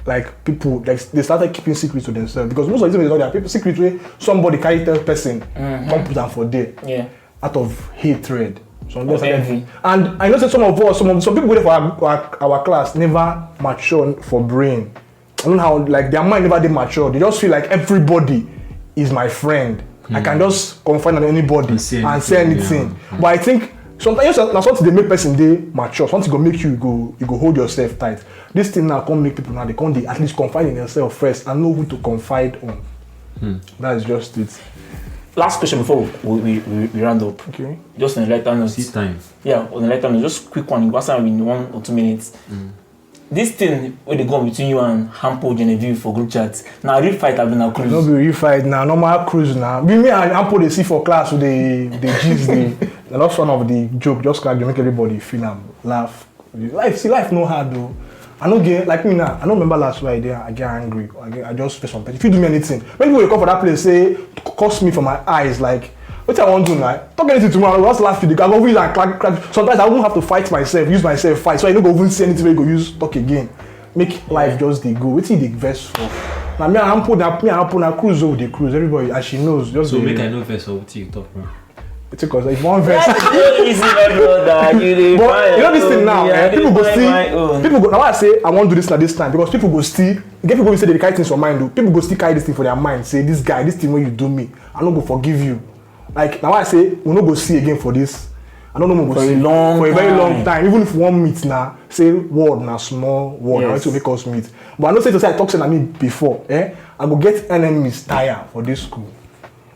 like people like they started keeping secrets to themselves because most of the time there are people secret way somebody carry tell person come put them for there out of hatred. So and I know that some of us, some people for our class never mature for brain. I don't know how like their mind never did mature. They just feel like everybody is my friend. I can just confide on anybody and say anything. Yeah. But I think sometimes that's something they make person they mature. Something go make you go hold yourself tight. This thing now can't make people now they can't at least confide in themselves first and know who to confide on. That's just it. Last question before we round up. Okay. Just on the lighter note. This time. Yeah, on the lighter note. Just quick one. You answer in 1 or 2 minutes. This thing where they go on between you and Hampo Genevieve for group chats. Now real fight have been a cruise. No be real fight now. Normal cruise now. Me and Hampo they see for class with the gist. That's one of the joke. Just like to make everybody feel and laugh. Life no hard though. I don't get like me now. I don't remember last Friday. I get angry. I just face some. If you do me anything, when people come for that place, say curse me for my eyes. Like what I want to do now. Talk anything to me. I just laugh with the guy. I go use and clap. Sometimes I won't have to fight myself. Use myself fight. So I don't go even see anything. Where go use talk again. Make life just they go. What's the verse for? Now me and Hampo na cruise over the cruise. Everybody as she knows. Just so make I know verse for what you talk bro. Because like one verse. Easy, my brother. But you know this thing now, people go still. People go now. I say I want to do this at this time because people go still. Get people who say they carry things for mind. Though people go still carry this thing for their mind. Say this guy, this thing when you do me, I don't go forgive you. Like now I say we no go see again for this. I don't know for a very long time. Even if one meet now, say word na small word. Yes. I want to make us meet. But I know say to say I talk to me before. I go get enemies tired for this school.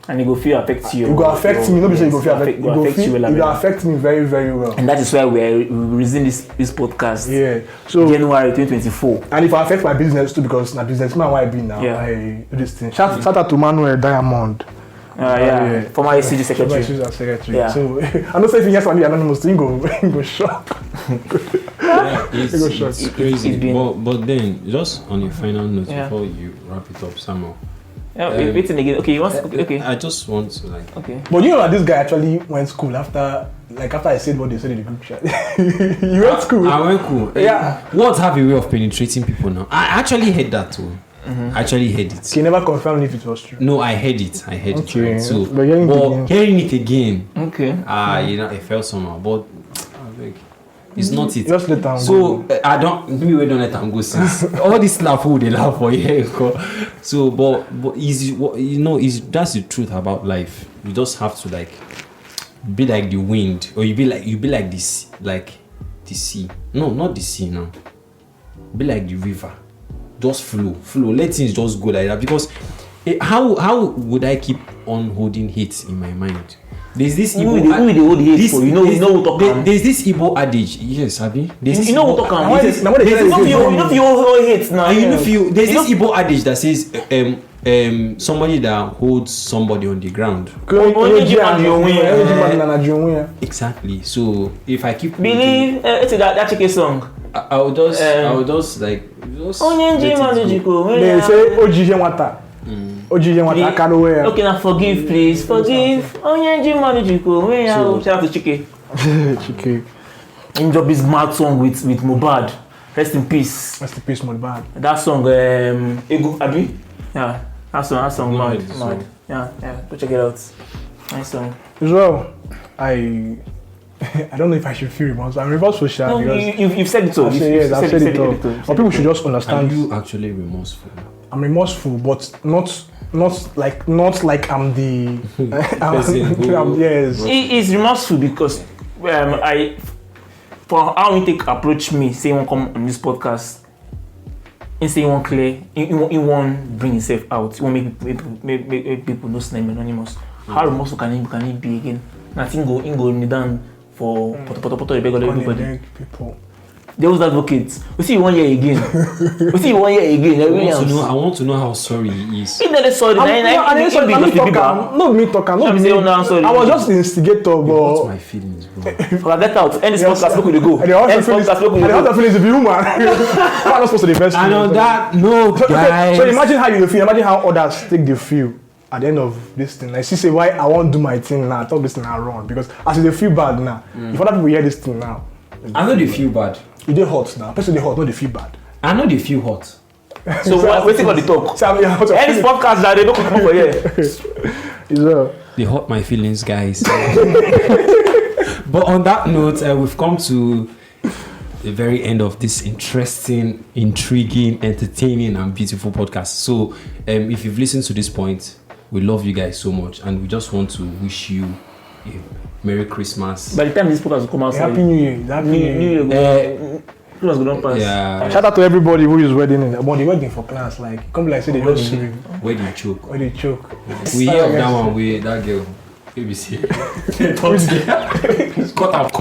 And it go feel affect you. It go affect me. Nobody say it go feel affect. It go affect me very, very well. And that is why we resuming this podcast. Yeah. So January 2024. And if I affect my business too, because na businessman why I be now. Yeah. I do this thing. Shout out to Manuel Diamond. Yeah. Former ACG secretary. Yeah. So I don't say if you hear somebody anonymous, you go shock. It's crazy. It's been- But then, just on a final note Yeah. before you wrap it up, Samuel. Yeah, waiting again. Okay, you want? Okay. I just want to Okay. But you know that this guy actually went school after I said what they said in the group chat. You went school. I went cool. Yeah. Words have a way of penetrating people now. I actually heard that too. I actually heard it. He never confirmed if it was true. No, I heard it. Okay. It. Right? So, But hearing it again. Okay. I felt somehow, but I beg, it's not it. Just let them So go. I don't. We don't let them go since all this laugh who they laugh for here. So, but is that's the truth about life. You just have to like be like the wind, or you be like this, like the sea. No, not the sea now. Be like the river. Just flow. Let things just go like that. Because how would I keep on holding hate in my mind? There's this Igbo. Who they hold hate for? You know who talk am. There's this Igbo adage. Yes, Abi. You know who talk am. There's You know you hold hate now. And there's this Igbo adage that says somebody that holds somebody on the ground. Exactly. So if I keep Believe it's that chicken song. I would just like They say Oji Wata. Oji Wata Kadowe. Okay, now forgive, please. Forgive. Shout out to Chike. Chike. He dropped this mad song with Mohbad. Rest in peace. Rest in peace, Mohbad. That song, Ego Abi. Yeah, that song, No, mad. the song. Yeah, go check it out. Nice song. As well, I don't know if I should feel remorse. I'm reverse social No, because you've said it all. I've said it all. But people should just Are understand. you actually remorseful? I'm remorseful, but not like I'm the. Yes. He is remorseful because for how he approach me, say he won't come on this podcast. He say he won't clear, he won't bring himself out. He won't make people know his name anonymous. How remorseful can he be again? Nothing go kneel down for poto beg everybody. People. Devil's advocate. We see you 1 year again. I want to know how sorry he is. He not sorry. No, me talking. I was just the instigator, You hurt but my feelings, bro. Get out. End this podcast. Look where they go. And the other feelings if you human. I'm not supposed to invest. I know that. No, guys. So imagine how you feel. Imagine how others take the feel at the end of this thing. Like she say, why I won't do my thing now. I thought this thing now wrong because as they feel bad now. If other people hear this thing now, I know they feel bad. it dey hot now. Person they hot, not they feel bad. I know they feel hot. So waiting for the talk. So, yeah, End this podcast that they don't come for here. They hurt my feelings, guys. But on that note, we've come to the very end of this interesting, intriguing, entertaining, and beautiful podcast. So, if you've listened to this point, we love you guys so much, and we just want to wish you a Merry Christmas. By the time this podcast will come out, Happy New Year. Happy New Year. Christmas go pass. Yeah. Shout out to everybody who is wedding in about the wedding for class. Like, come like say they just swim. Where do you choke? Where they choke. We hear of that one with that girl. ABC. Cut out.